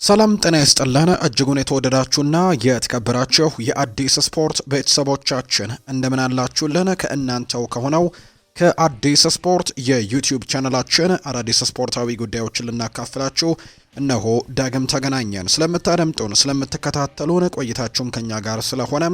ሰላም ጤና ይስጥልን እጅጉን የተወደዳችሁና የተከበራችሁ የአዲስ ስፖርት ቤተሰቦቻችን እንደምን አላችሁልን? ከእናንተው ከሆነው ከአዲስ ስፖርት የዩቲዩብ ቻናላችን አዳዲስ ስፖርታዊ ጉዳዮችን ልናካፍላችሁ እነሆ ዳግም ተገናኘን። ስለምታደምጡን ስለምትከታተሉን ቆይታችሁም ከኛ ጋር ስለሆነ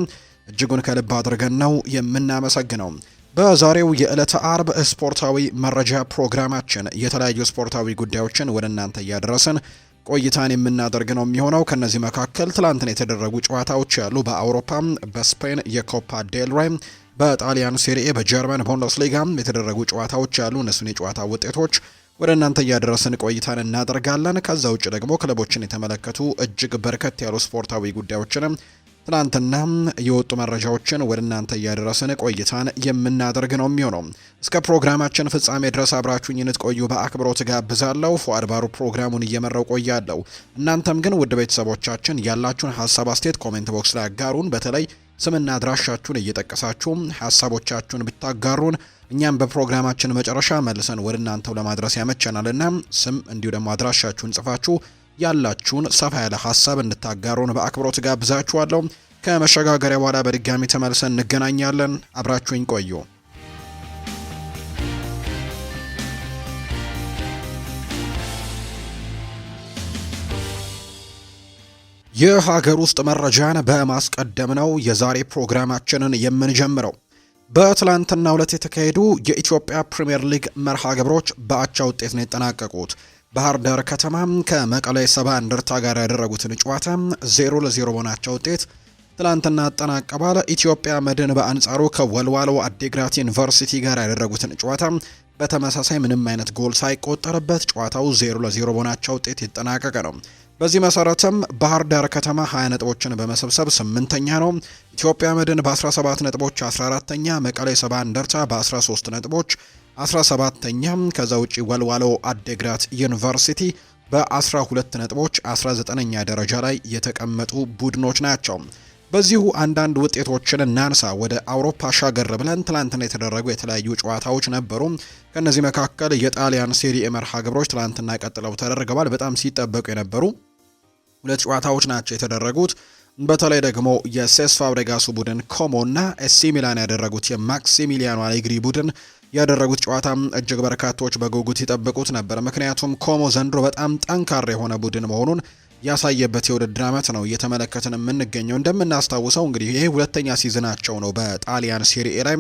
እጅጉን ከልብ አድርገን ነው የምናመሰግነው። በዛሬው የዕለተ አርብ ስፖርታዊ መረጃ ፕሮግራማችን የተለያዩ ስፖርታዊ ጉዳዮችን ወደ እናንተ እያደረስን ቆይታን የምናደርግ ነው የሚሆነው። ከነዚህ መካከል ትላንትና የተደረጉ ጨዋታዎች ያሉ በአውሮፓ፣ በስፔን የኮፓ ዴል ሬይ፣ በጣሊያን ሴሪኤ፣ በጀርመን ቡንደስሊጋ የተደረጉ ጨዋታዎች ያሉ እነሱን የጨዋታ ውጤቶች ወደ እናንተ እያደረስን ቆይታን እናደርጋለን። ከዛ ውጭ ደግሞ ክለቦችን የተመለከቱ እጅግ በርከት ያሉ ስፖርታዊ ጉዳዮችንም ትናንትና የወጡ መረጃዎችን ወደ እናንተ እያደረስን ቆይታን የምናደርግ ነው የሚሆነው። እስከ ፕሮግራማችን ፍጻሜ ድረስ አብራችሁኝ እንድትቆዩ በአክብሮት ጋብዛለሁ። ፉአድ ባሩ ፕሮግራሙን እየመራው ቆያለሁ። እናንተም ግን ውድ ቤተሰቦቻችን ያላችሁን ሀሳብ አስተያየት ኮሜንት ቦክስ ላይ አጋሩን። በተለይ ስምና አድራሻችሁን እየጠቀሳችሁ ሀሳቦቻችሁን ብታጋሩን እኛም በፕሮግራማችን መጨረሻ መልሰን ወደ እናንተው ለማድረስ ያመቸናልና ስም እንዲሁ ደግሞ አድራሻችሁን ጽፋችሁ ያላችሁን ሰፋ ያለ ሀሳብ እንድታጋሩን በአክብሮት ጋብዛችኋለሁ። ከመሸጋገሪያ በኋላ በድጋሚ ተመልሰን እንገናኛለን። አብራችሁኝ ቆዩ። የሀገር ውስጥ መረጃን በማስቀደም ነው የዛሬ ፕሮግራማችንን የምንጀምረው። በትላንትናው ዕለት የተካሄዱ የኢትዮጵያ ፕሪሚየር ሊግ መርሃ ግብሮች በአቻ ውጤት ነው የተጠናቀቁት። ባህር ዳር ከተማ ከመቀሌ ሰባ እንደርታ ጋር ያደረጉትን ጨዋታ 0-0 በሆናቸው ውጤት ትላንትና አጠናቀዋል። ኢትዮጵያ መድን በአንጻሩ ከወልዋሎ አዲግራት ዩኒቨርሲቲ ጋር ያደረጉትን ጨዋታ በተመሳሳይ ምንም አይነት ጎል ሳይቆጠርበት ጨዋታው 0-0 በሆናቸው ውጤት የተጠናቀቀ ነው። በዚህ መሰረትም ባህር ዳር ከተማ 20 ነጥቦችን በመሰብሰብ 8ኛ ነው። ኢትዮጵያ መድን በ17 ነጥቦች 14ኛ፣ መቀሌ ሰባ እንደርታ በ13 ነጥቦች 17ኛ፣ ከዛ ውጪ ወልዋሎ አዲግራት ዩኒቨርሲቲ በ12 ነጥቦች 19ኛ ደረጃ ላይ የተቀመጡ ቡድኖች ናቸው። በዚሁ አንዳንድ ውጤቶችን እናንሳ። ወደ አውሮፓ ሻገር ብለን ትላንትና የተደረጉ የተለያዩ ጨዋታዎች ነበሩ። ከነዚህ መካከል የጣሊያን ሴሪኤ መርሃ ግብሮች ትላንትና ቀጥለው ተደርገዋል። በጣም ሲጠበቁ የነበሩ ሁለት ጨዋታዎች ናቸው የተደረጉት። በተለይ ደግሞ የሴስ ፋብሬጋሱ ቡድን ኮሞ እና ኤሲ ሚላን ያደረጉት የማክሲሚሊያኖ አሌግሪ ቡድን ያደረጉት ጨዋታ እጅግ በርካቶች በጉጉት ይጠብቁት ነበር። ምክንያቱም ኮሞ ዘንድሮ በጣም ጠንካራ የሆነ ቡድን መሆኑን ያሳየበት የውድድር ዓመት ነው እየተመለከትን የምንገኘው። እንደምናስታውሰው እንግዲህ ይሄ ሁለተኛ ሲዝናቸው ነው በጣሊያን ሴሪኤ ላይ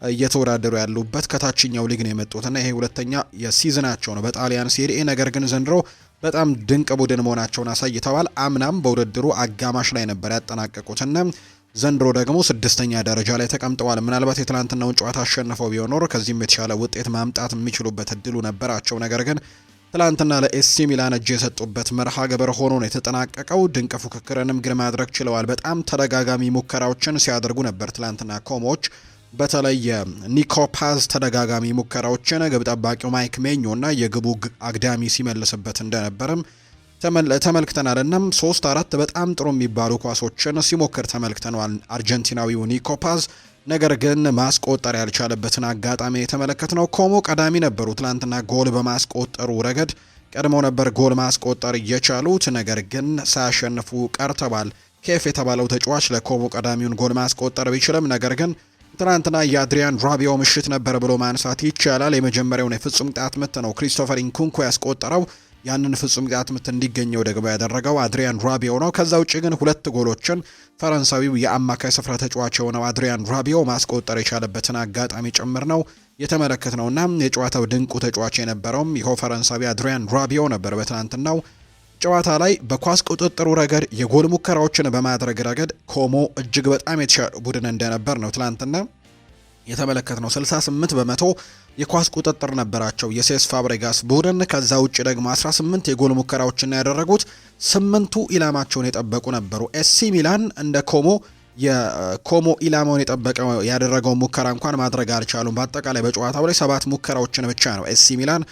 እየተወዳደሩ ያሉበት። ከታችኛው ሊግ ነው የመጡትና ይሄ ሁለተኛ የሲዝናቸው ነው በጣሊያን ሴሪኤ። ነገር ግን ዘንድሮ በጣም ድንቅ ቡድን መሆናቸውን አሳይተዋል። አምናም በውድድሩ አጋማሽ ላይ ነበር ያጠናቀቁትና ዘንድሮ ደግሞ 6ኛ ደረጃ ላይ ተቀምጠዋል። ምናልባት የትላንትናውን ጨዋታ አሸንፈው ቢሆን ኖሮ ከዚህም የተሻለ ውጤት ማምጣት የሚችሉበት እድሉ ነበራቸው። ነገር ግን ትላንትና ለኤሲ ሚላን እጅ የሰጡበት መርሃ ግብር ሆኖ ነው የተጠናቀቀው። ድንቅ ፉክክርንም ግን ማድረግ ችለዋል። በጣም ተደጋጋሚ ሙከራዎችን ሲያደርጉ ነበር ትላንትና ኮሞች። በተለይ ኒኮፓዝ ተደጋጋሚ ሙከራዎችን ግብ ጠባቂው ማይክ ሜኞ እና የግቡ አግዳሚ ሲመልስበት እንደነበርም ተመልክተናል። እናም 3-4 በጣም ጥሩ የሚባሉ ኳሶችን ሲሞክር ተመልክተናል አርጀንቲናዊው ኒኮፓዝ። ነገር ግን ማስቆጠር ያልቻለበትን አጋጣሚ የተመለከትነው። ኮሞ ቀዳሚ ነበሩ ትላንትና ጎል በማስቆጠሩ ረገድ ቀድመው ነበር ጎል ማስቆጠር እየቻሉት፣ ነገር ግን ሳያሸንፉ ቀርተዋል። ኬፍ የተባለው ተጫዋች ለኮሞ ቀዳሚውን ጎል ማስቆጠር ቢችልም ነገር ግን ትናንትና የአድሪያን ራቢዮ ምሽት ነበር ብሎ ማንሳት ይቻላል። የመጀመሪያውን የፍጹም ቅጣት ምት ነው ክሪስቶፈር ኢንኩንኩ ያስቆጠረው። ያንን ፍጹም ቅጣት ምት እንዲገኘው ደግሞ ያደረገው አድሪያን ራቢዮ ነው። ከዛ ውጭ ግን ሁለት ጎሎችን ፈረንሳዊው የአማካይ ስፍራ ተጫዋች የሆነው አድሪያን ራቢዮ ማስቆጠር የቻለበትን አጋጣሚ ጭምር ነው የተመለከትነውና የጨዋታው ድንቁ ተጫዋች የነበረውም ይኸው ፈረንሳዊ አድሪያን ራቢዮ ነበር። በትናንትናው ጨዋታ ላይ በኳስ ቁጥጥሩ ረገድ የጎል ሙከራዎችን በማድረግ ረገድ ኮሞ እጅግ በጣም የተሻለ ቡድን እንደነበር ነው ትላንትና የተመለከትነው። 68 በመቶ የኳስ ቁጥጥር ነበራቸው የሴስ ፋብሬጋስ ቡድን። ከዛ ውጭ ደግሞ 18 የጎል ሙከራዎችን ያደረጉት 8ቱ ኢላማቸውን የጠበቁ ነበሩ። ኤሲ ሚላን እንደ የኮሞ ኢላማውን ያደረገው ሙከራ እንኳን ማድረግ አልቻሉም። በአጠቃላይ በጨዋታው ላይ 7 ሙከራዎችን ብቻ ነው ኤሲ ሚላን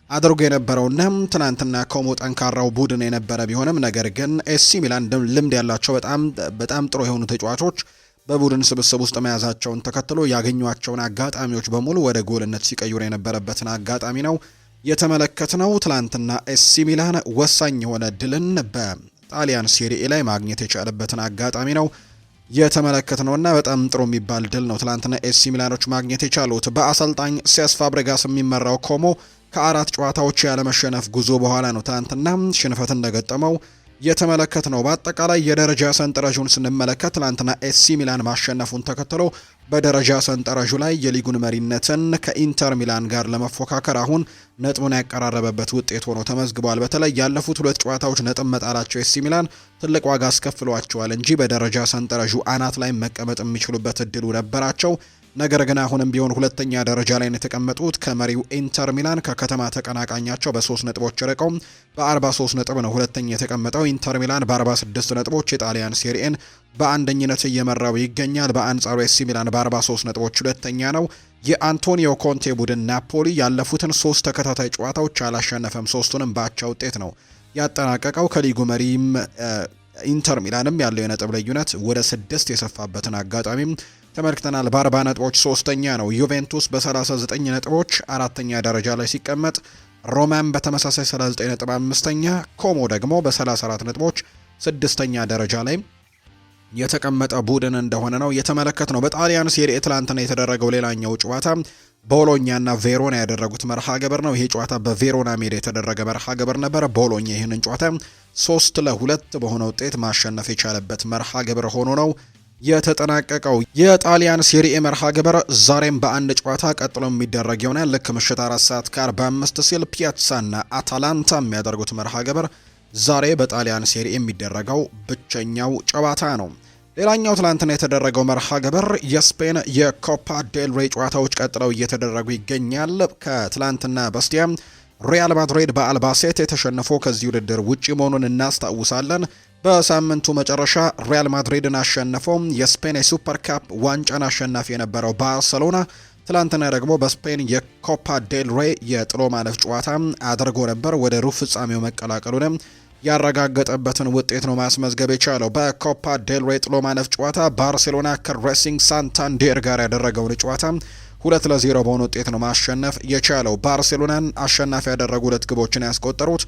አድርጎ የነበረውና ትናንትና ኮሞ ጠንካራው ቡድን የነበረ ቢሆንም ነገር ግን ኤሲ ሚላን ልምድ ያላቸው በጣም ጥሩ የሆኑ ተጫዋቾች በቡድን ስብስብ ውስጥ መያዛቸውን ተከትሎ ያገኟቸውን አጋጣሚዎች በሙሉ ወደ ጎልነት ሲቀይሩ የነበረበትን አጋጣሚ ነው የተመለከትነው ትላንትና ኤሲ ሚላን ወሳኝ የሆነ ድልን በጣሊያን ሴሪኤ ላይ ማግኘት የቻለበትን አጋጣሚ ነው የተመለከትነውና በጣም ጥሩ የሚባል ድል ነው ትላንትና ኤሲ ሚላኖች ማግኘት የቻሉት። በአሰልጣኝ ሴስ ፋብሬጋስ የሚመራው ኮሞ ከ4 ጨዋታዎች ያለመሸነፍ ጉዞ በኋላ ነው ትላንትና ሽንፈት እንደገጠመው የተመለከትነው። በአጠቃላይ የደረጃ ሰንጠረዡን ስንመለከት ትላንትና ኤሲ ሚላን ማሸነፉን ተከትሎ በደረጃ ሰንጠረዡ ላይ የሊጉን መሪነትን ከኢንተር ሚላን ጋር ለመፎካከር አሁን ነጥቡን ያቀራረበበት ውጤት ሆኖ ተመዝግቧል። በተለይ ያለፉት 2 ጨዋታዎች ነጥብ መጣላቸው ኤሲ ሚላን ትልቅ ዋጋ አስከፍሏቸዋል እንጂ በደረጃ ሰንጠረዡ አናት ላይ መቀመጥ የሚችሉበት እድሉ ነበራቸው። ነገር ግን አሁንም ቢሆን ሁለተኛ ደረጃ ላይ የተቀመጡት ከመሪው ኢንተር ሚላን ከከተማ ተቀናቃኛቸው በ3 ነጥቦች ርቀው በ43 ነጥብ ነው ሁለተኛ የተቀመጠው። ኢንተር ሚላን በ46 ነጥቦች የጣሊያን ሴሪኤን በአንደኝነት እየመራው ይገኛል። በአንጻሩ ኤሲ ሚላን በ43 ነጥቦች ሁለተኛ ነው። የአንቶኒዮ ኮንቴ ቡድን ናፖሊ ያለፉትን 3 ተከታታይ ጨዋታዎች አላሸነፈም። 3ቱንም በአቻ ውጤት ነው ያጠናቀቀው። ከሊጉ መሪም ኢንተር ሚላንም ያለው የነጥብ ልዩነት ወደ 6 የሰፋበትን አጋጣሚም ተመልክተናል። በ40 ነጥቦች ሶስተኛ ነው። ዩቬንቱስ በ39 ነጥቦች አራተኛ ደረጃ ላይ ሲቀመጥ፣ ሮማም በተመሳሳይ 39 ነጥብ አምስተኛ፣ ኮሞ ደግሞ በ34 ነጥቦች ስድስተኛ ደረጃ ላይ የተቀመጠ ቡድን እንደሆነ ነው የተመለከትነው። በጣሊያን ሴሪኤ ትላንትና የተደረገው ሌላኛው ጨዋታ ቦሎኛና ቬሮና ያደረጉት መርሃ ግብር ነው። ይሄ ጨዋታ በቬሮና ሜዳ የተደረገ መርሃ ግብር ነበር። ቦሎኛ ይህንን ጨዋታ 3-2 በሆነ ውጤት ማሸነፍ የቻለበት መርሃ ግብር ሆኖ ነው የተጠናቀቀው። የጣሊያን ሴሪኤ መርሃ ግብር ዛሬም በአንድ ጨዋታ ቀጥሎ የሚደረግ ይሆናል። ልክ ምሽት 4:45 ሲል ፒያትሳና አታላንታ የሚያደርጉት መርሃ ግብር ዛሬ በጣሊያን ሴሪኤ የሚደረገው ብቸኛው ጨዋታ ነው። ሌላኛው ትላንትና የተደረገው መርሃ ግብር የስፔን የኮፓ ዴል ሬይ ጨዋታዎች ቀጥለው እየተደረጉ ይገኛል። ከትላንትና በስቲያ ሪያል ማድሪድ በአልባሴት የተሸነፈ ከዚህ ውድድር ውጪ መሆኑን እናስታውሳለን። በሳምንቱ መጨረሻ ሪያል ማድሪድን አሸነፈው የስፔን የሱፐር ካፕ ዋንጫን አሸናፊ የነበረው ባርሴሎና ትላንትና ደግሞ በስፔን የኮፓ ዴል ሬይ የጥሎ ማለፍ ጨዋታ አድርጎ ነበር። ወደ ሩብ ፍጻሜው መቀላቀሉንም ያረጋገጠበትን ውጤት ነው ማስመዝገብ የቻለው። በኮፓ ዴል ሬይ ጥሎ ማለፍ ጨዋታ ባርሴሎና ከሬሲንግ ሳንታንዴር ጋር ያደረገውን ጨዋታ 2-0 በሆነ ውጤት ነው ማሸነፍ የቻለው። ባርሴሎናን አሸናፊ ያደረጉ 2 ግቦችን ያስቆጠሩት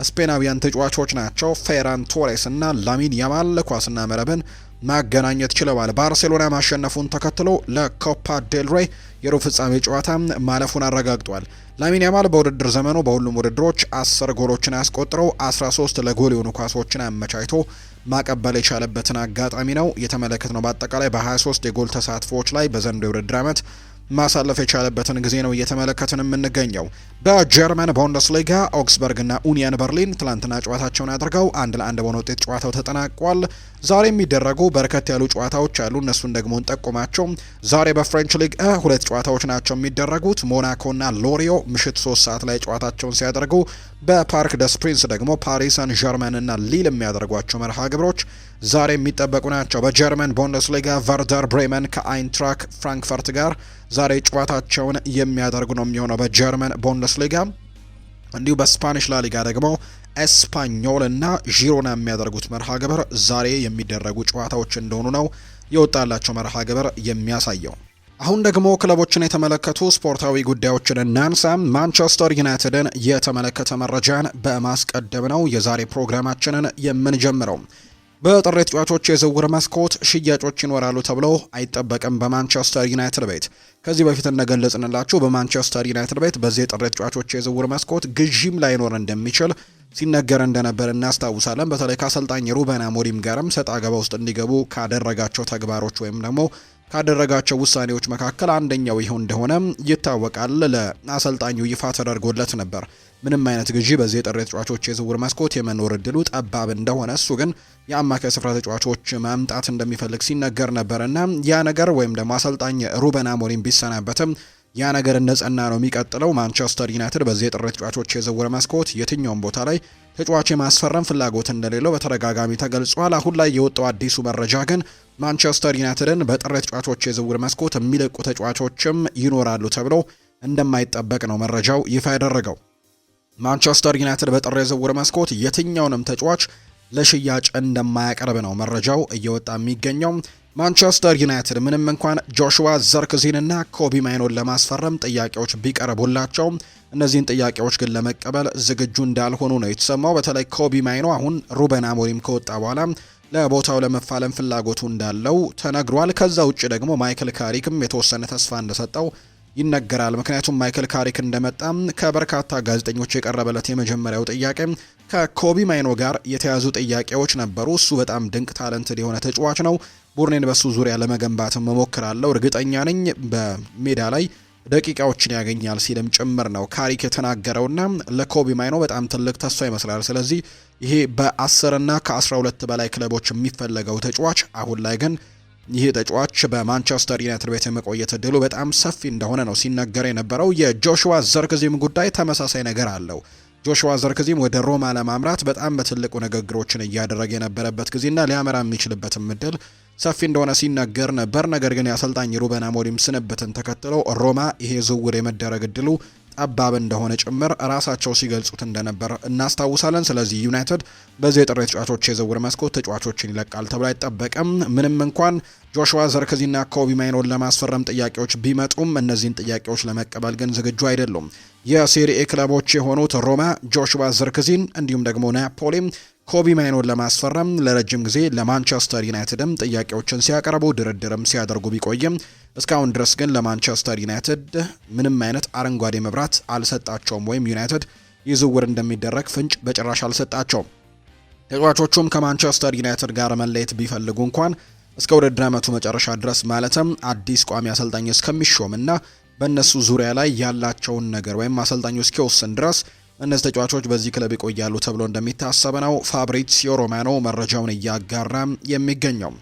ስፔናዊያን ተጫዋቾች ናቸው። ፌራን ቶሬስ እና ላሚን ያማል ኳስና መረብን ማገናኘት ችለዋል። ባርሴሎና ማሸነፉን ተከትሎ ለኮፓ ዴል ሬይ የሩብ ፍጻሜ ጨዋታ ማለፉን አረጋግጧል። ላሚን ያማል በውድድር ዘመኑ በሁሉም ውድድሮች 10 ጎሎችን አስቆጥረው 13 ለጎል የሆኑ ኳሶችን አመቻችቶ ማቀበል የቻለበትን አጋጣሚ ነው የተመለከትነው። በአጠቃላይ በ23 የጎል ተሳትፎዎች ላይ በዘንድሮው የውድድር ዓመት ማሳለፍ የቻለበትን ጊዜ ነው እየተመለከትን የምንገኘው። በጀርመን ቡንደስሊጋ ኦግስበርግ እና ኡኒየን በርሊን ትላንትና ጨዋታቸውን አድርገው 1-1 በሆነ ውጤት ጨዋታው ተጠናቋል። ዛሬ የሚደረጉ በርከት ያሉ ጨዋታዎች አሉ። እነሱን ደግሞ እንጠቁማቸው። ዛሬ በፍሬንች ሊግ 2 ጨዋታዎች ናቸው የሚደረጉት። ሞናኮና ሎሪዮ ምሽት 3 ሰዓት ላይ ጨዋታቸውን ሲያደርጉ፣ በፓርክ ደስ ፕሪንስ ደግሞ ፓሪስ ሰን ዠርመን እና ሊል የሚያደርጓቸው መርሃ ግብሮች ዛሬ የሚጠበቁ ናቸው። በጀርመን ቡንደስሊጋ ቨርደር ብሬመን ከአይንትራክ ፍራንክፈርት ጋር ዛሬ ጨዋታቸውን የሚያደርጉ ነው የሚሆነው በጀርመን ቡንደስሊጋ። እንዲሁ በስፓኒሽ ላሊጋ ደግሞ ኤስፓኞል እና ዢሮና የሚያደርጉት መርሃ ግብር ዛሬ የሚደረጉ ጨዋታዎች እንደሆኑ ነው የወጣላቸው መርሃ ግብር የሚያሳየው። አሁን ደግሞ ክለቦችን የተመለከቱ ስፖርታዊ ጉዳዮችን እናንሳ። ማንቸስተር ዩናይትድን የተመለከተ መረጃን በማስቀደም ነው የዛሬ ፕሮግራማችንን የምንጀምረው። በጥር ተጫዋቾች የዝውውር መስኮት ሽያጮች ይኖራሉ ተብሎ አይጠበቅም በማንቸስተር ዩናይትድ ቤት። ከዚህ በፊት እንደገለጽንላችሁ በማንቸስተር ዩናይትድ ቤት በዚህ የጥር ተጫዋቾች የዝውውር መስኮት ግዢም ላይኖር እንደሚችል ሲነገር እንደነበር እናስታውሳለን። በተለይ ከአሰልጣኝ ሩበን አሞሪም ጋርም ሰጣ ገባ ውስጥ እንዲገቡ ካደረጋቸው ተግባሮች ወይም ደግሞ ካደረጋቸው ውሳኔዎች መካከል አንደኛው ይሁን እንደሆነ ይታወቃል። ለአሰልጣኙ ይፋ ተደርጎለት ነበር ምንም አይነት ግዢ በዚህ የጥር ተጫዋቾች የዝውውር መስኮት የመኖር እድሉ ጠባብ እንደሆነ፣ እሱ ግን የአማካይ ስፍራ ተጫዋቾች ማምጣት እንደሚፈልግ ሲነገር ነበርና ያ ነገር ወይም ደግሞ አሰልጣኝ ሩበን አሞሪም ቢሰናበትም ያ ነገር እንደጸና ነው የሚቀጥለው። ማንቸስተር ዩናይትድ በዚህ የጥር ተጫዋቾች የዝውውር መስኮት የትኛውም ቦታ ላይ ተጫዋች የማስፈረም ፍላጎት እንደሌለው በተደጋጋሚ ተገልጿል። አሁን ላይ የወጣው አዲሱ መረጃ ግን ማንቸስተር ዩናይትድን በጥር ተጫዋቾች የዝውውር መስኮት የሚለቁ ተጫዋቾችም ይኖራሉ ተብሎ እንደማይጠበቅ ነው መረጃው ይፋ ያደረገው። ማንቸስተር ዩናይትድ በጥር የዝውውር መስኮት የትኛውንም ተጫዋች ለሽያጭ እንደማያቀርብ ነው መረጃው እየወጣ የሚገኘው። ማንቸስተር ዩናይትድ ምንም እንኳን ጆሹዋ ዘርክዚንና ኮቢ ማይኖን ለማስፈረም ጥያቄዎች ቢቀርቡላቸው እነዚህን ጥያቄዎች ግን ለመቀበል ዝግጁ እንዳልሆኑ ነው የተሰማው። በተለይ ኮቢ ማይኖ አሁን ሩበን አሞሪም ከወጣ በኋላ ለቦታው ለመፋለም ፍላጎቱ እንዳለው ተነግሯል። ከዛ ውጭ ደግሞ ማይክል ካሪክም የተወሰነ ተስፋ እንደሰጠው ይነገራል። ምክንያቱም ማይክል ካሪክ እንደመጣም ከበርካታ ጋዜጠኞች የቀረበለት የመጀመሪያው ጥያቄ ከኮቢ ማይኖ ጋር የተያዙ ጥያቄዎች ነበሩ። እሱ በጣም ድንቅ ታለንትድ የሆነ ተጫዋች ነው። ቡድኔን በሱ ዙሪያ ለመገንባትም እሞክራለሁ፣ እርግጠኛ ነኝ በሜዳ ላይ ደቂቃዎችን ያገኛል ሲልም ጭምር ነው ካሪክ የተናገረውና ለኮቢ ማይኖ በጣም ትልቅ ተስፋ ይመስላል። ስለዚህ ይሄ በ10 እና ከ12 በላይ ክለቦች የሚፈለገው ተጫዋች አሁን ላይ ግን ይህ ተጫዋች በማንቸስተር ዩናይትድ ቤት የመቆየት እድሉ በጣም ሰፊ እንደሆነ ነው ሲነገር የነበረው። የጆሹዋ ዘርክዚም ጉዳይ ተመሳሳይ ነገር አለው። ጆሹዋ ዘርክዚም ወደ ሮማ ለማምራት በጣም በትልቁ ንግግሮችን እያደረገ የነበረበት ጊዜና ሊያመራ የሚችልበትም እድል ሰፊ እንደሆነ ሲነገር ነበር። ነገር ግን የአሰልጣኝ ሩበን አሞሪም ስንብትን ተከትሎ ሮማ ይሄ ዝውውር የመደረግ እድሉ ጠባብ እንደሆነ ጭምር ራሳቸው ሲገልጹት እንደነበር እናስታውሳለን። ስለዚህ ዩናይትድ በዚህ የጥር ተጫዋቾች የዝውውር መስኮት ተጫዋቾችን ይለቃል ተብሎ አይጠበቅም። ምንም እንኳን ጆሹዋ ዘርክዚና ኮቢ ማይኖን ለማስፈረም ጥያቄዎች ቢመጡም እነዚህን ጥያቄዎች ለመቀበል ግን ዝግጁ አይደሉም። የሴሪኤ ክለቦች የሆኑት ሮማ ጆሹዋ ዘርክዚን እንዲሁም ደግሞ ናፖሊም ኮቢ ማይኖን ለማስፈረም ለረጅም ጊዜ ለማንቸስተር ዩናይትድም ጥያቄዎችን ሲያቀርቡ ድርድርም ሲያደርጉ ቢቆይም እስካሁን ድረስ ግን ለማንቸስተር ዩናይትድ ምንም አይነት አረንጓዴ መብራት አልሰጣቸውም፣ ወይም ዩናይትድ ይህ ዝውውር እንደሚደረግ ፍንጭ በጭራሽ አልሰጣቸውም። ተጫዋቾቹም ከማንቸስተር ዩናይትድ ጋር መለየት ቢፈልጉ እንኳን እስከ ውድድር ዓመቱ መጨረሻ ድረስ ማለትም አዲስ ቋሚ አሰልጣኝ እስከሚሾምና በእነሱ ዙሪያ ላይ ያላቸውን ነገር ወይም አሰልጣኙ እስኪወስን ድረስ እነዚህ ተጫዋቾች በዚህ ክለብ ይቆያሉ ተብሎ እንደሚታሰብ ነው ፋብሪዚዮ ሮማኖ መረጃውን እያጋራ የሚገኘው።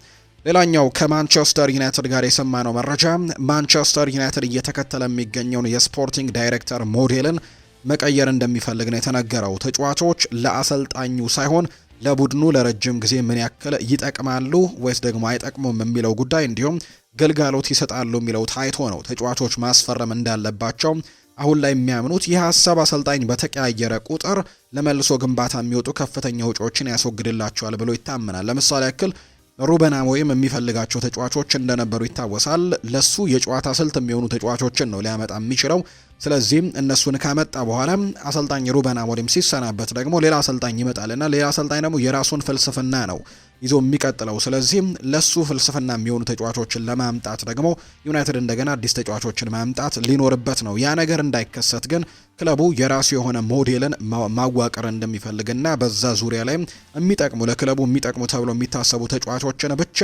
ሌላኛው ከማንቸስተር ዩናይትድ ጋር የሰማነው መረጃ ማንቸስተር ዩናይትድ እየተከተለ የሚገኘውን የስፖርቲንግ ዳይሬክተር ሞዴልን መቀየር እንደሚፈልግ ነው የተነገረው። ተጫዋቾች ለአሰልጣኙ ሳይሆን ለቡድኑ ለረጅም ጊዜ ምን ያክል ይጠቅማሉ ወይስ ደግሞ አይጠቅሙም የሚለው ጉዳይ እንዲሁም ግልጋሎት ይሰጣሉ የሚለው ታይቶ ነው ተጫዋቾች ማስፈረም እንዳለባቸው አሁን ላይ የሚያምኑት። ይህ ሀሳብ አሰልጣኝ በተቀያየረ ቁጥር ለመልሶ ግንባታ የሚወጡ ከፍተኛ ወጪዎችን ያስወግድላቸዋል ብሎ ይታመናል። ለምሳሌ ያክል ሩበን አሞሪም የሚፈልጋቸው ተጫዋቾች እንደነበሩ ይታወሳል። ለሱ የጨዋታ ስልት የሚሆኑ ተጫዋቾችን ነው ሊያመጣ የሚችለው። ስለዚህም እነሱን ካመጣ በኋላ አሰልጣኝ ሩበን አሞሪም ሲሰናበት ደግሞ ሌላ አሰልጣኝ ይመጣልና ሌላ አሰልጣኝ ደግሞ የራሱን ፍልስፍና ነው ይዞ የሚቀጥለው። ስለዚህም ለሱ ፍልስፍና የሚሆኑ ተጫዋቾችን ለማምጣት ደግሞ ዩናይትድ እንደገና አዲስ ተጫዋቾችን ማምጣት ሊኖርበት ነው። ያ ነገር እንዳይከሰት ግን ክለቡ የራሱ የሆነ ሞዴልን ማዋቀር እንደሚፈልግና በዛ ዙሪያ ላይ የሚጠቅሙ ለክለቡ የሚጠቅሙ ተብሎ የሚታሰቡ ተጫዋቾችን ብቻ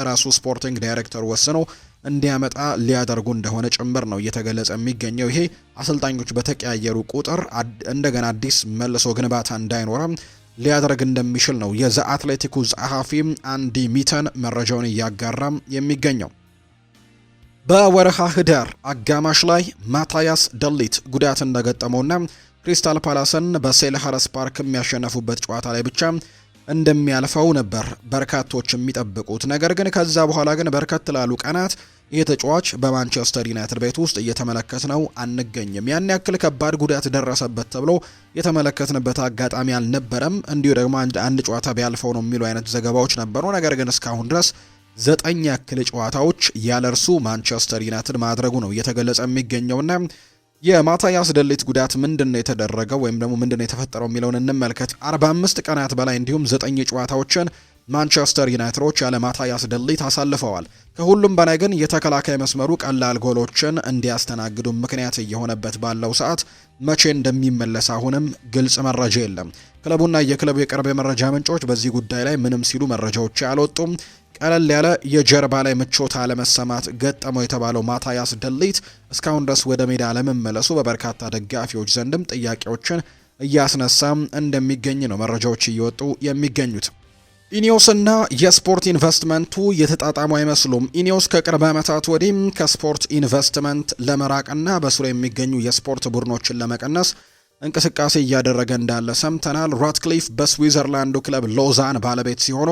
ራሱ ስፖርቲንግ ዳይሬክተር ወስኖ እንዲያመጣ ሊያደርጉ እንደሆነ ጭምር ነው እየተገለጸ የሚገኘው። ይሄ አሰልጣኞች በተቀያየሩ ቁጥር እንደገና አዲስ መልሶ ግንባታ እንዳይኖረም ሊያደርግ እንደሚችል ነው የዘ አትሌቲኩ ጸሐፊ አንዲ ሚተን መረጃውን እያጋራም የሚገኘው። በወርሃ ህዳር አጋማሽ ላይ ማታያስ ደሊት ጉዳት እንደገጠመውና ክሪስታል ፓላስን በሴልኸርስት ፓርክ የሚያሸነፉበት ጨዋታ ላይ ብቻ እንደሚያልፈው ነበር በርካቶች የሚጠብቁት። ነገር ግን ከዛ በኋላ ግን በርከት ላሉ ቀናት ይህ ተጫዋች በማንቸስተር ዩናይትድ ቤት ውስጥ እየተመለከትነው አንገኝም። ያን ያክል ከባድ ጉዳት ደረሰበት ተብሎ የተመለከትንበት አጋጣሚ አልነበረም። እንዲሁ ደግሞ አንድ ጨዋታ ቢያልፈው ነው የሚሉ አይነት ዘገባዎች ነበሩ። ነገር ግን እስካሁን ድረስ 9 ያክል ጨዋታዎች ያለ እርሱ ማንቸስተር ዩናይትድ ማድረጉ ነው እየተገለጸ የሚገኘውና የማታያስ ደሊት ጉዳት ምንድነው የተደረገው ወይም ደግሞ ምንድነው የተፈጠረው የሚለውን እንመልከት። 45 ቀናት በላይ እንዲሁም 9 ጨዋታዎችን ማንቸስተር ዩናይትዶች ያለ ማታያስ ደሊት አሳልፈዋል። ከሁሉም በላይ ግን የተከላካይ መስመሩ ቀላል ጎሎችን እንዲያስተናግዱ ምክንያት እየሆነበት ባለው ሰዓት መቼ እንደሚመለስ አሁንም ግልጽ መረጃ የለም። ክለቡና የክለቡ የቅርብ የመረጃ ምንጮች በዚህ ጉዳይ ላይ ምንም ሲሉ መረጃዎች አልወጡም። ቀለል ያለ የጀርባ ላይ ምቾት አለመሰማት ገጠመው የተባለው ማታያስ ደሊት እስካሁን ድረስ ወደ ሜዳ ለመመለሱ በበርካታ ደጋፊዎች ዘንድም ጥያቄዎችን እያስነሳም እንደሚገኝ ነው መረጃዎች እየወጡ የሚገኙት። ኢኒዮስና የስፖርት ኢንቨስትመንቱ የተጣጣሙ አይመስሉም። ኢኒዮስ ከቅርብ ዓመታት ወዲህ ከስፖርት ኢንቨስትመንት ለመራቅና በስሩ የሚገኙ የስፖርት ቡድኖችን ለመቀነስ እንቅስቃሴ እያደረገ እንዳለ ሰምተናል። ራትክሊፍ በስዊዘርላንዱ ክለብ ሎዛን ባለቤት ሲሆኑ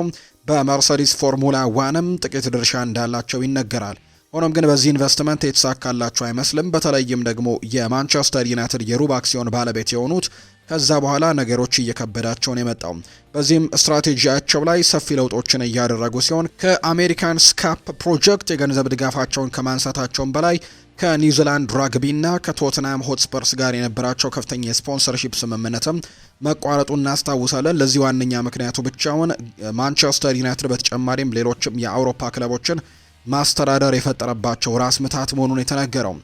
በመርሴዲስ ፎርሙላ ዋንም ጥቂት ድርሻ እንዳላቸው ይነገራል። ሆኖም ግን በዚህ ኢንቨስትመንት የተሳካላቸው አይመስልም። በተለይም ደግሞ የማንቸስተር ዩናይትድ የሩብ አክሲዮን ባለቤት የሆኑት ከዛ በኋላ ነገሮች እየከበዳቸው ነው የመጣው። በዚህም ስትራቴጂያቸው ላይ ሰፊ ለውጦችን እያደረጉ ሲሆን ከአሜሪካን ስካፕ ፕሮጀክት የገንዘብ ድጋፋቸውን ከማንሳታቸውም በላይ ከኒውዚላንድ ራግቢና ከቶትናም ሆትስፐርስ ጋር የነበራቸው ከፍተኛ የስፖንሰርሺፕ ስምምነትም መቋረጡ እናስታውሳለን። ለዚህ ዋነኛ ምክንያቱ ብቻውን ማንቸስተር ዩናይትድ በተጨማሪም ሌሎችም የአውሮፓ ክለቦችን ማስተዳደር የፈጠረባቸው ራስ ምታት መሆኑን የተነገረው።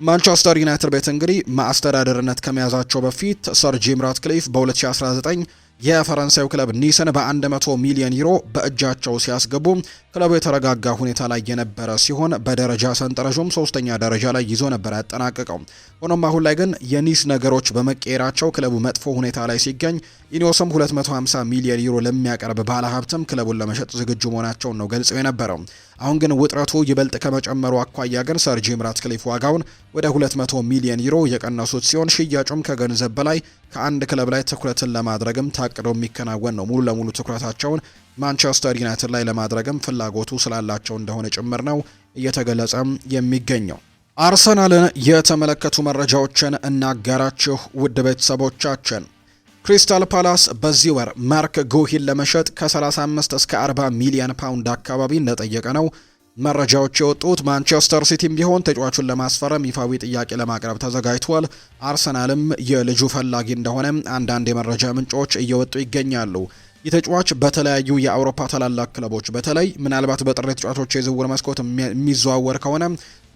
ማንቸስተር ዩናይትድ ቤት እንግዲህ ማስተዳደርነት ከመያዛቸው በፊት ሰር ጂም ራትክሊፍ በ2019 የፈረንሳዩ ክለብ ኒስን በ100 ሚሊዮን ዩሮ በእጃቸው ሲያስገቡ ክለቡ የተረጋጋ ሁኔታ ላይ የነበረ ሲሆን በደረጃ ሰንጠረዡም 3ኛ ደረጃ ላይ ይዞ ነበር ያጠናቀቀው። ሆኖም አሁን ላይ ግን የኒስ ነገሮች በመቀየራቸው ክለቡ መጥፎ ሁኔታ ላይ ሲገኝ ኢኒዮስም 250 ሚሊዮን ዩሮ ለሚያቀርብ ባለሀብትም ክለቡን ለመሸጥ ዝግጁ መሆናቸውን ነው ገልጸው የነበረው። አሁን ግን ውጥረቱ ይበልጥ ከመጨመሩ አኳያ ግን ሰር ጂም ራትክሊፍ ዋጋውን ወደ 200 ሚሊዮን ዩሮ የቀነሱት ሲሆን ሽያጩም ከገንዘብ በላይ ከአንድ ክለብ ላይ ትኩረትን ለማድረግም ታቅዶ የሚከናወን ነው። ሙሉ ለሙሉ ትኩረታቸውን ማንቸስተር ዩናይትድ ላይ ለማድረግም ፍላጎቱ ስላላቸው እንደሆነ ጭምር ነው እየተገለጸ የሚገኘው። አርሰናልን የተመለከቱ መረጃዎችን እናጋራችሁ ውድ ቤተሰቦቻችን። ክሪስታል ፓላስ በዚህ ወር ማርክ ጉሂን ለመሸጥ ከ35 እስከ 40 ሚሊዮን ፓውንድ አካባቢ እንደጠየቀ ነው መረጃዎች የወጡት። ማንቸስተር ሲቲም ቢሆን ተጫዋቹን ለማስፈረም ይፋዊ ጥያቄ ለማቅረብ ተዘጋጅቷል። አርሰናልም የልጁ ፈላጊ እንደሆነ አንዳንድ የመረጃ ምንጮች እየወጡ ይገኛሉ። የተጫዋች በተለያዩ የአውሮፓ ታላላቅ ክለቦች በተለይ ምናልባት በጥር ተጫዋቾች የዝውውር መስኮት የሚዘዋወር ከሆነ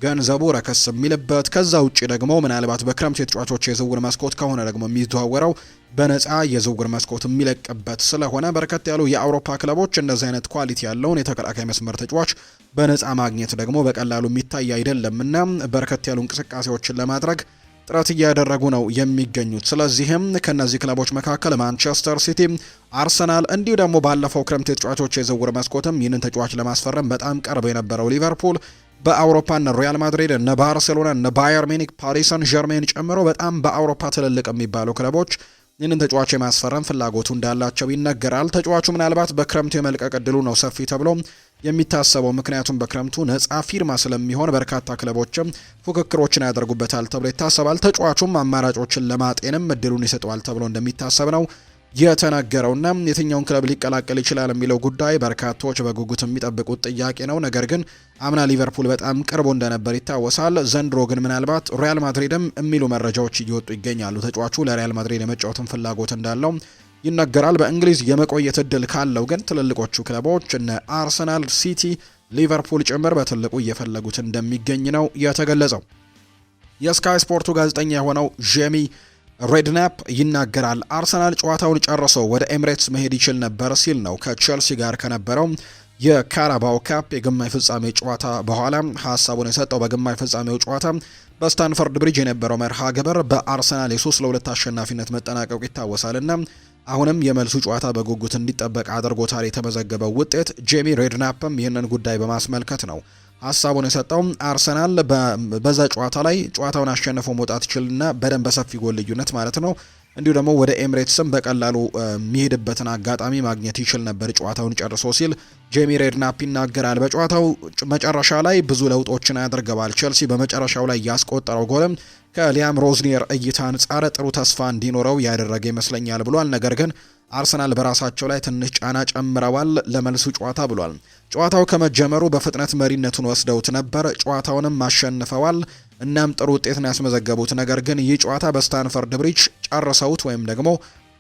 ገንዘቡ ረከስ የሚልበት፣ ከዛ ውጪ ደግሞ ምናልባት በክረምት የተጫዋቾች የዝውውር መስኮት ከሆነ ደግሞ የሚዘዋወረው በነፃ የዝውውር መስኮት የሚለቅበት ስለሆነ በርከት ያሉ የአውሮፓ ክለቦች እንደዚህ አይነት ኳሊቲ ያለውን የተከላካይ መስመር ተጫዋች በነፃ ማግኘት ደግሞ በቀላሉ የሚታይ አይደለምና በርከት ያሉ እንቅስቃሴዎችን ለማድረግ ጥረት እያደረጉ ነው የሚገኙት። ስለዚህም ከነዚህ ክለቦች መካከል ማንቸስተር ሲቲ፣ አርሰናል እንዲሁ ደግሞ ባለፈው ክረምት የተጫዋቾች የዝውውር መስኮትም ይህንን ተጫዋች ለማስፈረም በጣም ቀርቦ የነበረው ሊቨርፑል፣ በአውሮፓ እነ ሪያል ማድሪድ፣ እነ ባርሴሎና፣ እነ ባየር ሚኒክ፣ ፓሪስ ሰን ዠርሜን ጨምሮ በጣም በአውሮፓ ትልልቅ የሚባሉ ክለቦች ይህንን ተጫዋች የማስፈረም ፍላጎቱ እንዳላቸው ይነገራል። ተጫዋቹ ምናልባት በክረምቱ የመልቀቅ ዕድሉ ነው ሰፊ ተብሎ የሚታሰበው። ምክንያቱም በክረምቱ ነፃ ፊርማ ስለሚሆን በርካታ ክለቦችም ፉክክሮችን ያደርጉበታል ተብሎ ይታሰባል። ተጫዋቹም አማራጮችን ለማጤንም እድሉን ይሰጠዋል ተብሎ እንደሚታሰብ ነው የተነገረውና የትኛውን ክለብ ሊቀላቀል ይችላል የሚለው ጉዳይ በርካቶች በጉጉት የሚጠብቁት ጥያቄ ነው። ነገር ግን አምና ሊቨርፑል በጣም ቅርቦ እንደነበር ይታወሳል። ዘንድሮ ግን ምናልባት ሪያል ማድሪድም የሚሉ መረጃዎች እየወጡ ይገኛሉ። ተጫዋቹ ለሪያል ማድሪድ የመጫወትን ፍላጎት እንዳለው ይነገራል። በእንግሊዝ የመቆየት እድል ካለው ግን ትልልቆቹ ክለቦች እነ አርሰናል፣ ሲቲ፣ ሊቨርፑል ጭምር በትልቁ እየፈለጉት እንደሚገኝ ነው የተገለጸው። የስካይ ስፖርቱ ጋዜጠኛ የሆነው ጄሚ ሬድናፕ ይናገራል። አርሰናል ጨዋታውን ጨርሶ ወደ ኤምሬትስ መሄድ ይችል ነበር ሲል ነው ከቼልሲ ጋር ከነበረው የካራባው ካፕ የግማሽ ፍጻሜ ጨዋታ በኋላ ሀሳቡን የሰጠው። በግማሽ ፍጻሜው ጨዋታ በስታንፈርድ ብሪጅ የነበረው መርሃ ግብር በአርሰናል የ3-2 አሸናፊነት መጠናቀቁ ይታወሳልና አሁንም የመልሱ ጨዋታ በጉጉት እንዲጠበቅ አድርጎታል የተመዘገበው ውጤት። ጄሚ ሬድናፕም ይህንን ጉዳይ በማስመልከት ነው ሀሳቡን የሰጠው። አርሰናል በዛ ጨዋታ ላይ ጨዋታውን አሸንፎ መውጣት ይችልና በደንብ በሰፊ ጎል ልዩነት ማለት ነው። እንዲሁ ደግሞ ወደ ኤምሬትስም በቀላሉ የሚሄድበትን አጋጣሚ ማግኘት ይችል ነበር ጨዋታውን ጨርሶ ሲል ጄሚ ሬድናፕ ይናገራል። በጨዋታው መጨረሻ ላይ ብዙ ለውጦችን ያደርገዋል። ቼልሲ በመጨረሻው ላይ ያስቆጠረው ጎልም ከሊያም ሮዝኒየር እይታ አንጻር ጥሩ ተስፋ እንዲኖረው ያደረገ ይመስለኛል ብሏል። ነገር ግን አርሰናል በራሳቸው ላይ ትንሽ ጫና ጨምረዋል ለመልሱ ጨዋታ ብሏል። ጨዋታው ከመጀመሩ በፍጥነት መሪነቱን ወስደውት ነበር፣ ጨዋታውንም አሸንፈዋል። እናም ጥሩ ውጤት ነው ያስመዘገቡት። ነገር ግን ይህ ጨዋታ በስታንፈርድ ብሪጅ ጨርሰውት ወይም ደግሞ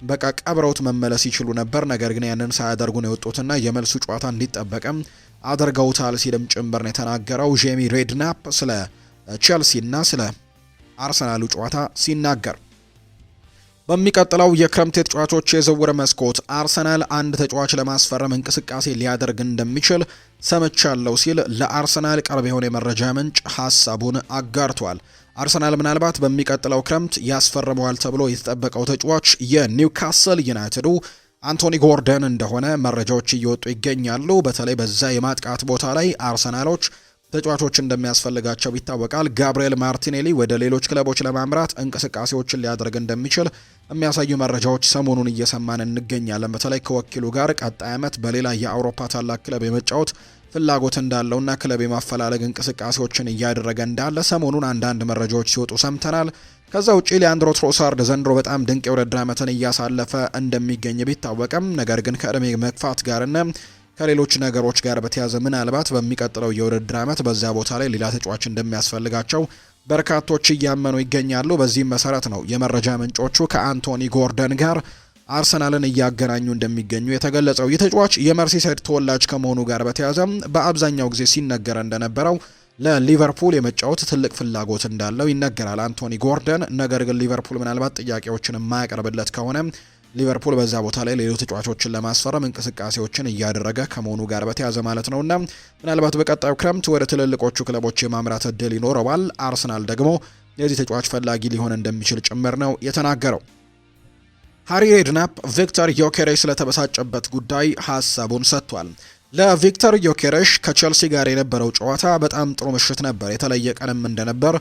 በቃ ቀብረውት መመለስ ይችሉ ነበር። ነገር ግን ያንን ሳያደርጉ ነው የወጡትና የመልሱ ጨዋታ እንዲጠበቅም አድርገውታል ሲልም ጭምር ነው የተናገረው ጄሚ ሬድናፕ ስለ ቼልሲና ስለ አርሰናሉ ጨዋታ ሲናገር። በሚቀጥለው የክረምት ተጫዋቾች የዝውውር መስኮት አርሰናል አንድ ተጫዋች ለማስፈረም እንቅስቃሴ ሊያደርግ እንደሚችል ሰምቻለሁ ሲል ለአርሰናል ቅርብ የሆነ የመረጃ ምንጭ ሀሳቡን አጋርቷል። አርሰናል ምናልባት በሚቀጥለው ክረምት ያስፈርመዋል ተብሎ የተጠበቀው ተጫዋች የኒውካስል ዩናይትዱ አንቶኒ ጎርደን እንደሆነ መረጃዎች እየወጡ ይገኛሉ። በተለይ በዛ የማጥቃት ቦታ ላይ አርሰናሎች ተጫዋቾች እንደሚያስፈልጋቸው ይታወቃል። ጋብሪኤል ማርቲኔሊ ወደ ሌሎች ክለቦች ለማምራት እንቅስቃሴዎችን ሊያደርግ እንደሚችል የሚያሳዩ መረጃዎች ሰሞኑን እየሰማን እንገኛለን። በተለይ ከወኪሉ ጋር ቀጣይ ዓመት በሌላ የአውሮፓ ታላቅ ክለብ የመጫወት ፍላጎት እንዳለውና ክለብ የማፈላለግ እንቅስቃሴዎችን እያደረገ እንዳለ ሰሞኑን አንዳንድ መረጃዎች ሲወጡ ሰምተናል። ከዛ ውጪ ሊያንድሮ ትሮሳርድ ዘንድሮ በጣም ድንቅ የውድድር ዓመትን እያሳለፈ እንደሚገኝ ቢታወቅም ነገር ግን ከእድሜ መግፋት ጋርና ከሌሎች ነገሮች ጋር በተያያዘ ምናልባት በሚቀጥለው የውድድር ዓመት በዛ ቦታ ላይ ሌላ ተጫዋች እንደሚያስፈልጋቸው በርካቶች እያመኑ ይገኛሉ። በዚህም መሰረት ነው የመረጃ ምንጮቹ ከአንቶኒ ጎርደን ጋር አርሰናልን እያገናኙ እንደሚገኙ የተገለጸው። ይህ ተጫዋች የመርሲሳይድ ተወላጅ ከመሆኑ ጋር በተያያዘ በአብዛኛው ጊዜ ሲነገር እንደነበረው ለሊቨርፑል የመጫወት ትልቅ ፍላጎት እንዳለው ይነገራል አንቶኒ ጎርደን። ነገር ግን ሊቨርፑል ምናልባት ጥያቄዎችን የማያቀርብለት ከሆነ ሊቨርፑል በዛ ቦታ ላይ ሌሎች ተጫዋቾችን ለማስፈረም እንቅስቃሴዎችን እያደረገ ከመሆኑ ጋር በተያያዘ ማለት ነውና ምናልባት በቀጣዩ ክረምት ወደ ትልልቆቹ ክለቦች የማምራት እድል ይኖረዋል። አርሰናል ደግሞ የዚህ ተጫዋች ፈላጊ ሊሆን እንደሚችል ጭምር ነው የተናገረው። ሃሪ ሬድናፕ ቪክተር ዮኬሬሽ ስለተበሳጨበት ጉዳይ ሀሳቡን ሰጥቷል። ለቪክተር ዮኬሬሽ ከቼልሲ ጋር የነበረው ጨዋታ በጣም ጥሩ ምሽት ነበር፣ የተለየ ቀንም እንደነበር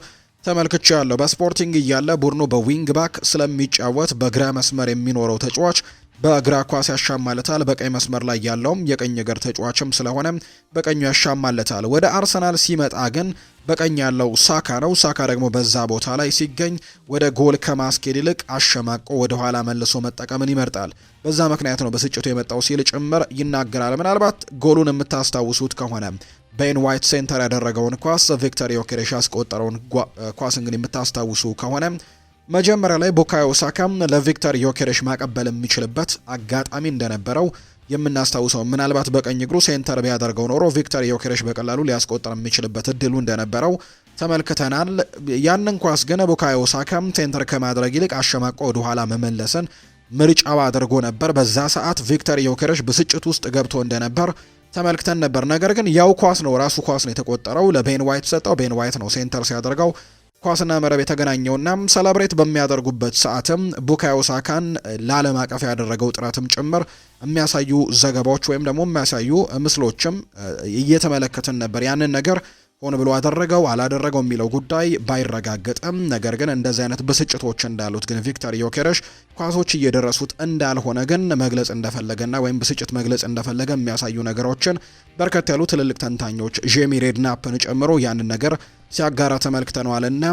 ተመልክቼ ያለው። በስፖርቲንግ እያለ ቡድኑ በዊንግ ባክ ስለሚጫወት በግራ መስመር የሚኖረው ተጫዋች በግራ ኳስ ያሻማለታል። በቀኝ መስመር ላይ ያለውም የቀኝ እግር ተጫዋችም ስለሆነ በቀኙ ያሻማለታል። ወደ አርሰናል ሲመጣ ግን በቀኝ ያለው ሳካ ነው። ሳካ ደግሞ በዛ ቦታ ላይ ሲገኝ ወደ ጎል ከማስኬድ ይልቅ አሸማቆ ወደ ኋላ መልሶ መጠቀምን ይመርጣል። በዛ ምክንያት ነው በስጭቱ የመጣው ሲል ጭምር ይናገራል። ምናልባት ጎሉን የምታስታውሱት ከሆነ ቤን ዋይት ሴንተር ያደረገውን ኳስ ቪክተር ዮኬሬሽ ያስቆጠረውን ኳስ እንግዲህ የምታስታውሱ ከሆነ መጀመሪያ ላይ ቡካዮ ሳካም ለቪክተር ዮኬሬሽ ማቀበል የሚችልበት አጋጣሚ እንደነበረው የምናስታውሰው፣ ምናልባት በቀኝ እግሩ ሴንተር ቢያደርገው ኖሮ ቪክተር ዮኬሬሽ በቀላሉ ሊያስቆጥር የሚችልበት እድሉ እንደነበረው ተመልክተናል። ያንን ኳስ ግን ቡካዮ ሳካም ሴንተር ከማድረግ ይልቅ አሸማቆ ወደ ኋላ መመለስን ምርጫው አድርጎ ነበር። በዛ ሰዓት ቪክተር ዮኬሬሽ ብስጭት ውስጥ ገብቶ እንደነበር ተመልክተን ነበር። ነገር ግን ያው ኳስ ነው፣ ራሱ ኳስ ነው የተቆጠረው፣ ለቤን ዋይት ሰጠው። ቤን ዋይት ነው ሴንተር ሲያደርገው ኳስና መረብ የተገናኘውና ሰለብሬት በሚያደርጉበት ሰዓትም ቡካዮ ሳካን ላለማቀፍ ያደረገው ጥረትም ጭምር የሚያሳዩ ዘገባዎች ወይም ደግሞ የሚያሳዩ ምስሎችም እየተመለከትን ነበር። ያንን ነገር ሆን ብሎ አደረገው አላደረገው የሚለው ጉዳይ ባይረጋገጥም ነገር ግን እንደዚህ አይነት ብስጭቶች እንዳሉት ግን ቪክተር ዮኬሬሽ ኳሶች እየደረሱት እንዳልሆነ ግን መግለጽ እንደፈለገና ወይም ብስጭት መግለጽ እንደፈለገ የሚያሳዩ ነገሮችን በርከት ያሉ ትልልቅ ተንታኞች ጄሚ ሬድናፕን ጨምሮ ያንን ነገር ሲያጋራ ተመልክተነዋልና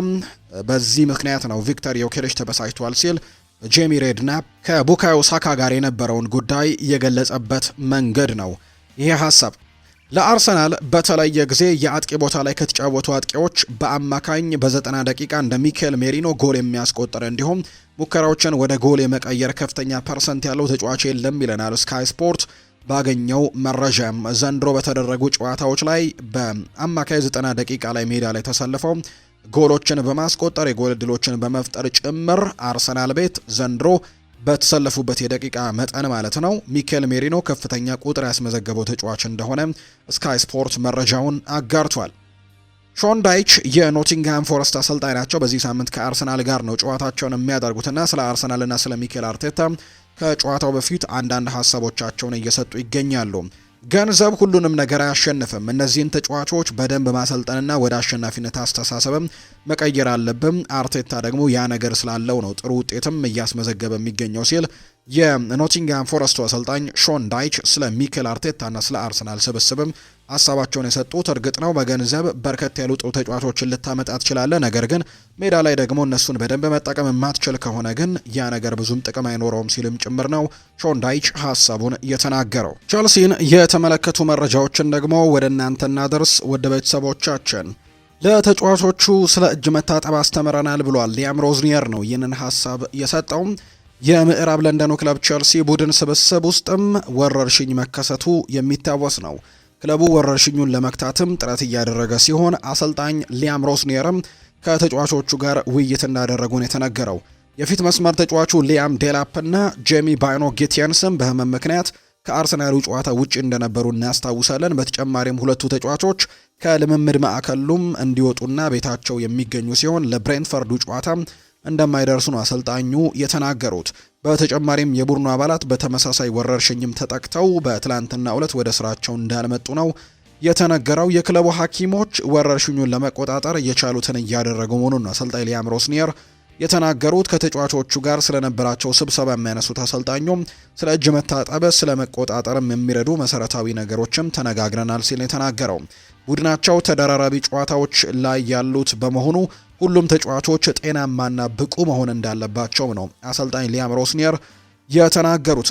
በዚህ ምክንያት ነው ቪክተር ዮኬሬሽ ተበሳጭቷል ሲል ጄሚ ሬድናፕ ከቡካዮ ሳካ ጋር የነበረውን ጉዳይ የገለጸበት መንገድ ነው ይሄ ሀሳብ። ለአርሰናል በተለየ ጊዜ የአጥቂ ቦታ ላይ ከተጫወቱ አጥቂዎች በአማካኝ በ90 ደቂቃ እንደ ሚኬል ሜሪኖ ጎል የሚያስቆጥር እንዲሁም ሙከራዎችን ወደ ጎል የመቀየር ከፍተኛ ፐርሰንት ያለው ተጫዋች የለም ይለናል ስካይ ስፖርት ባገኘው መረጃም። ዘንድሮ በተደረጉ ጨዋታዎች ላይ በአማካይ 90 ደቂቃ ላይ ሜዳ ላይ ተሰልፈው ጎሎችን በማስቆጠር የጎል ዕድሎችን በመፍጠር ጭምር አርሰናል ቤት ዘንድሮ በተሰለፉበት የደቂቃ መጠን ማለት ነው ሚኬል ሜሪኖ ከፍተኛ ቁጥር ያስመዘገበው ተጫዋች እንደሆነ ስካይ ስፖርት መረጃውን አጋርቷል። ሾን ዳይች የኖቲንግሃም ፎረስት አሰልጣኝ ናቸው። በዚህ ሳምንት ከአርሰናል ጋር ነው ጨዋታቸውን የሚያደርጉትና ስለ አርሰናልና ስለ ሚኬል አርቴታ ከጨዋታው በፊት አንዳንድ ሀሳቦቻቸውን እየሰጡ ይገኛሉ። ገንዘብ ሁሉንም ነገር አያሸንፍም። እነዚህን ተጫዋቾች በደንብ ማሰልጠንና ወደ አሸናፊነት አስተሳሰብም መቀየር አለብም። አርቴታ ደግሞ ያ ነገር ስላለው ነው ጥሩ ውጤትም እያስመዘገበ የሚገኘው ሲል የኖቲንግሃም ፎረስቱ አሰልጣኝ ሾን ዳይች ስለ ሚኬል አርቴታና ስለ አርሰናል ስብስብም ሀሳባቸውን የሰጡት። እርግጥ ነው በገንዘብ በርከት ያሉ ጥሩ ተጫዋቾችን ልታመጣ ትችላለህ፣ ነገር ግን ሜዳ ላይ ደግሞ እነሱን በደንብ መጠቀም የማትችል ከሆነ ግን ያ ነገር ብዙም ጥቅም አይኖረውም ሲልም ጭምር ነው ሾን ዳይች ሀሳቡን የተናገረው። ቸልሲን የተመለከቱ መረጃዎችን ደግሞ ወደ እናንተ እናደርስ ወደ ቤተሰቦቻችን። ለተጫዋቾቹ ስለ እጅ መታጠብ አስተምረናል ብሏል። ሊያም ሮዝኒየር ነው ይህንን ሀሳብ የሰጠው። የምዕራብ ለንደኑ ክለብ ቸልሲ ቡድን ስብስብ ውስጥም ወረርሽኝ መከሰቱ የሚታወስ ነው። ክለቡ ወረርሽኙን ለመክታትም ጥረት እያደረገ ሲሆን አሰልጣኝ ሊያም ሮዝኒየርም ከተጫዋቾቹ ጋር ውይይት እንዳደረጉን የተነገረው። የፊት መስመር ተጫዋቹ ሊያም ዴላፕና ጄሚ ባይኖ ጊቲየንስም በህመም ምክንያት ከአርሰናሉ ጨዋታ ውጪ እንደነበሩ እናስታውሳለን። በተጨማሪም ሁለቱ ተጫዋቾች ከልምምድ ማዕከሉም እንዲወጡና ቤታቸው የሚገኙ ሲሆን ለብሬንትፈርዱ ጨዋታ እንደማይደርሱ ነው አሰልጣኙ የተናገሩት። በተጨማሪም የቡድኑ አባላት በተመሳሳይ ወረርሽኝም ተጠቅተው በትላንትናው ዕለት ወደ ስራቸው እንዳልመጡ ነው የተነገረው። የክለቡ ሐኪሞች ወረርሽኙን ለመቆጣጠር የቻሉትን እያደረጉ መሆኑን ነው አሰልጣኝ ሊያም ሮዝኒየር የተናገሩት። ከተጫዋቾቹ ጋር ስለነበራቸው ስብሰባ የሚያነሱት አሰልጣኙም ስለ እጅ መታጠብ፣ ስለ መቆጣጠርም የሚረዱ መሰረታዊ ነገሮችም ተነጋግረናል ሲል የተናገረው። ቡድናቸው ተደራራቢ ጨዋታዎች ላይ ያሉት በመሆኑ ሁሉም ተጫዋቾች ጤናማና ብቁ መሆን እንዳለባቸው ነው አሰልጣኝ ሊያም ሮስኒየር የተናገሩት።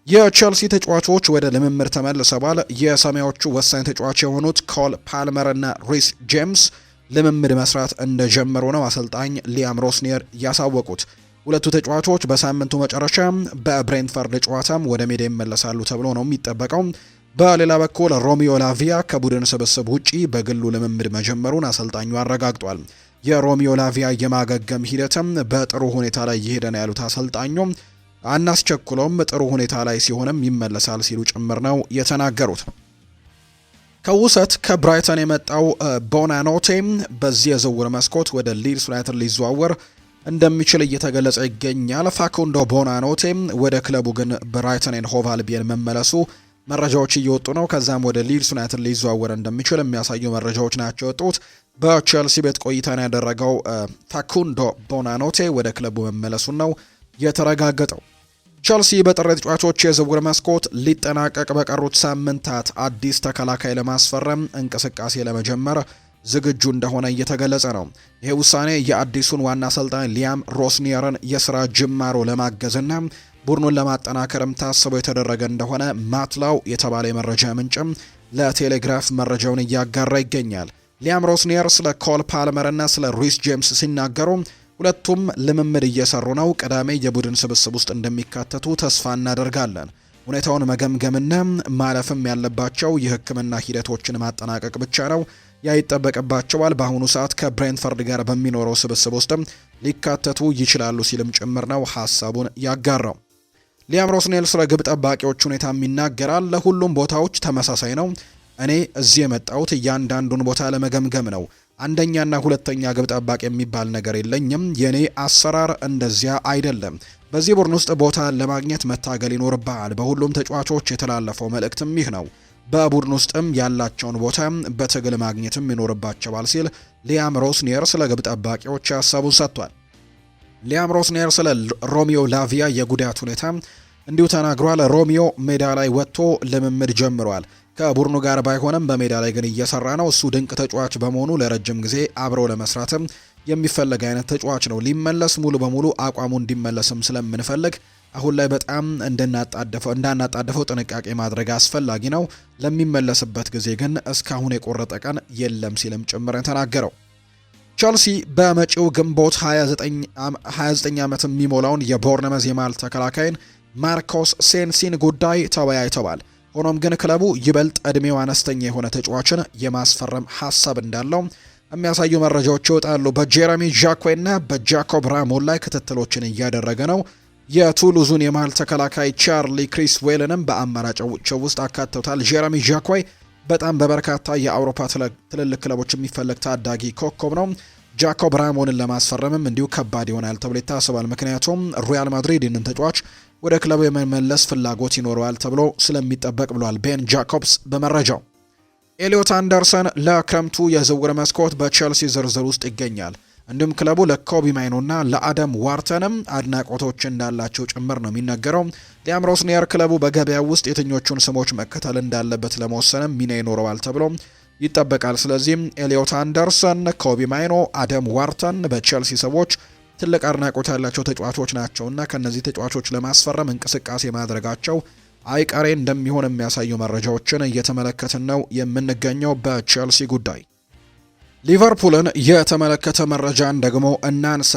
የቼልሲ ተጫዋቾች ወደ ልምምድ ተመልሰዋል። የሰማያዎቹ ወሳኝ ተጫዋች የሆኑት ኮል ፓልመር እና ሪስ ጄምስ ልምምድ መስራት እንደጀመሩ ነው አሰልጣኝ ሊያም ሮስኒየር ያሳወቁት። ሁለቱ ተጫዋቾች በሳምንቱ መጨረሻ በብሬንትፈርድ ጨዋታም ወደ ሜዳ ይመለሳሉ ተብሎ ነው የሚጠበቀው። በሌላ በኩል ሮሚዮ ላቪያ ከቡድን ስብስብ ውጪ በግሉ ልምምድ መጀመሩን አሰልጣኙ አረጋግጧል። የሮሚዮ ላቪያ የማገገም ሂደትም በጥሩ ሁኔታ ላይ እየሄደ ነው ያሉት አሰልጣኙ አናስቸኩሎም፣ ጥሩ ሁኔታ ላይ ሲሆንም ይመለሳል ሲሉ ጭምር ነው የተናገሩት። ከውሰት ከብራይተን የመጣው ቦናኖቴ በዚህ የዝውውር መስኮት ወደ ሊድስ ዩናይትድ ሊዘዋወር እንደሚችል እየተገለጸ ይገኛል። ፋኩንዶ ቦናኖቴ ወደ ክለቡ ግን ብራይተን ኤንድ ሆቭ አልቢዮን መመለሱ መረጃዎች እየወጡ ነው። ከዛም ወደ ሊድስ ዩናይትድ ሊዘዋወር እንደሚችል የሚያሳዩ መረጃዎች ናቸው የወጡት። በቼልሲ ቤት ቆይታን ያደረገው ፋኩንዶ ቦናኖቴ ወደ ክለቡ መመለሱን ነው የተረጋገጠው። ቼልሲ በጥር ተጫዋቾች የዝውውር መስኮት ሊጠናቀቅ በቀሩት ሳምንታት አዲስ ተከላካይ ለማስፈረም እንቅስቃሴ ለመጀመር ዝግጁ እንደሆነ እየተገለጸ ነው። ይህ ውሳኔ የአዲሱን ዋና አሰልጣኝ ሊያም ሮስኒየርን የስራ ጅማሮ ለማገዝና ቡድኑን ለማጠናከርም ታስቦ የተደረገ እንደሆነ ማትላው የተባለ የመረጃ ምንጭም ለቴሌግራፍ መረጃውን እያጋራ ይገኛል። ሊያም ሮስኒየር ስለ ኮል ፓልመር እና ስለ ሪስ ጄምስ ሲናገሩ ሁለቱም ልምምድ እየሰሩ ነው። ቅዳሜ የቡድን ስብስብ ውስጥ እንደሚካተቱ ተስፋ እናደርጋለን። ሁኔታውን መገምገምና ማለፍም ያለባቸው የሕክምና ሂደቶችን ማጠናቀቅ ብቻ ነው ያይጠበቅባቸዋል። በአሁኑ ሰዓት ከብሬንትፈርድ ጋር በሚኖረው ስብስብ ውስጥም ሊካተቱ ይችላሉ ሲልም ጭምር ነው ሀሳቡን ያጋራው። ሊያም ሮስኒየር ስለ ግብ ጠባቂዎች ሁኔታም ይናገራል። ለሁሉም ቦታዎች ተመሳሳይ ነው። እኔ እዚህ የመጣሁት እያንዳንዱን ቦታ ለመገምገም ነው። አንደኛና ሁለተኛ ግብ ጠባቂ የሚባል ነገር የለኝም። የኔ አሰራር እንደዚያ አይደለም። በዚህ ቡድን ውስጥ ቦታ ለማግኘት መታገል ይኖርብሃል። በሁሉም ተጫዋቾች የተላለፈው መልእክትም ይህ ነው። በቡድን ውስጥም ያላቸውን ቦታ በትግል ማግኘትም ይኖርባቸዋል ሲል ሊያም ሮስኒየር ስለ ግብ ጠባቂዎች ሀሳቡን ሰጥቷል። ሊያም ሮስኒየር ስለ ሮሚዮ ላቪያ የጉዳት ሁኔታ እንዲሁ ተናግሯል። ሮሚዮ ሜዳ ላይ ወጥቶ ልምምድ ጀምሯል። ከቡድኑ ጋር ባይሆንም በሜዳ ላይ ግን እየሰራ ነው። እሱ ድንቅ ተጫዋች በመሆኑ ለረጅም ጊዜ አብረው ለመስራትም የሚፈለግ አይነት ተጫዋች ነው። ሊመለስ ሙሉ በሙሉ አቋሙ እንዲመለስም ስለምንፈልግ አሁን ላይ በጣም እንዳናጣደፈው ጥንቃቄ ማድረግ አስፈላጊ ነው። ለሚመለስበት ጊዜ ግን እስካሁን የቆረጠ ቀን የለም ሲልም ጭምር ተናገረው። ቸልሲ በመጪው ግንቦት 29 ዓመት የሚሞላውን የቦርነመዝ የማል ተከላካይን ማርኮስ ሴንሲን ጉዳይ ተወያይተዋል። ሆኖም ግን ክለቡ ይበልጥ እድሜው አነስተኛ የሆነ ተጫዋችን የማስፈረም ሀሳብ እንዳለው የሚያሳዩ መረጃዎች ይወጣሉ። በጄረሚ ዣኮና በጃኮብ ራሞን ላይ ክትትሎችን እያደረገ ነው። የቱሉዙን የመሃል ተከላካይ ቻርሊ ክሪስዌልንም በአማራጮች ውስጥ አካተውታል። ጄረሚ ዣኮይ በጣም በበርካታ የአውሮፓ ትልልቅ ክለቦች የሚፈለግ ታዳጊ ኮከብ ነው። ጃኮብ ራሞንን ለማስፈረምም እንዲሁ ከባድ ይሆናል ተብሎ ይታሰባል። ምክንያቱም ሪያል ማድሪድ ይህንን ተጫዋች ወደ ክለቡ የመመለስ ፍላጎት ይኖረዋል ተብሎ ስለሚጠበቅ ብሏል ቤን ጃኮብስ በመረጃው። ኤሊዮት አንደርሰን ለክረምቱ የዝውውር መስኮት በቼልሲ ዝርዝር ውስጥ ይገኛል። እንዲሁም ክለቡ ለኮቢ ማይኖና ለአደም ዋርተንም አድናቆቶች እንዳላቸው ጭምር ነው የሚነገረው። ሊያም ሮስኒየር ክለቡ በገበያው ውስጥ የትኞቹን ስሞች መከተል እንዳለበት ለመወሰንም ሚና ይኖረዋል ተብሎ ይጠበቃል። ስለዚህም ኤሊዮት አንደርሰን፣ ኮቢ ማይኖ፣ አደም ዋርተን በቼልሲ ሰዎች ትልቅ አድናቆት ያላቸው ተጫዋቾች ናቸውና ከነዚህ ተጫዋቾች ለማስፈረም እንቅስቃሴ ማድረጋቸው አይቀሬ እንደሚሆን የሚያሳዩ መረጃዎችን እየተመለከትን ነው የምንገኘው። በቼልሲ ጉዳይ ሊቨርፑልን የተመለከተ መረጃን ደግሞ እናንሳ።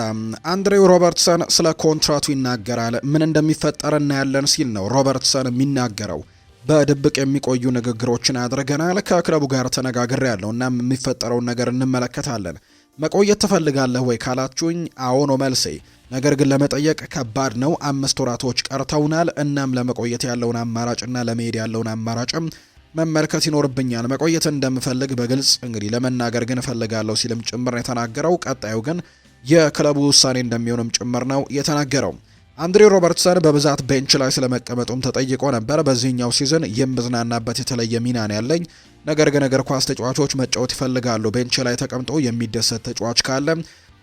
አንድሬው ሮበርትሰን ስለ ኮንትራቱ ይናገራል። ምን እንደሚፈጠር እናያለን ሲል ነው ሮበርትሰን የሚናገረው። በድብቅ የሚቆዩ ንግግሮችን አድርገናል። ከክለቡ ጋር ተነጋግሬያለሁ እና የሚፈጠረውን ነገር እንመለከታለን። መቆየት ትፈልጋለህ ወይ ካላችሁኝ፣ አዎ ነው መልሴ። ነገር ግን ለመጠየቅ ከባድ ነው። 5 ወራቶች ቀርተውናል። እናም ለመቆየት ያለውን አማራጭና ለመሄድ ያለውን አማራጭም መመልከት ይኖርብኛል። መቆየት እንደምፈልግ በግልጽ እንግዲህ ለመናገር ግን እፈልጋለሁ ሲልም ጭምር ነው የተናገረው። ቀጣዩ ግን የክለቡ ውሳኔ እንደሚሆንም ጭምር ነው የተናገረው። አንድሬ ሮበርትሰን በብዛት ቤንች ላይ ስለመቀመጡም ተጠይቆ ነበር። በዚህኛው ሲዝን የምዝናናበት የተለየ ሚና ነው ያለኝ፣ ነገር ግን እግር ኳስ ተጫዋቾች መጫወት ይፈልጋሉ። ቤንች ላይ ተቀምጦ የሚደሰት ተጫዋች ካለ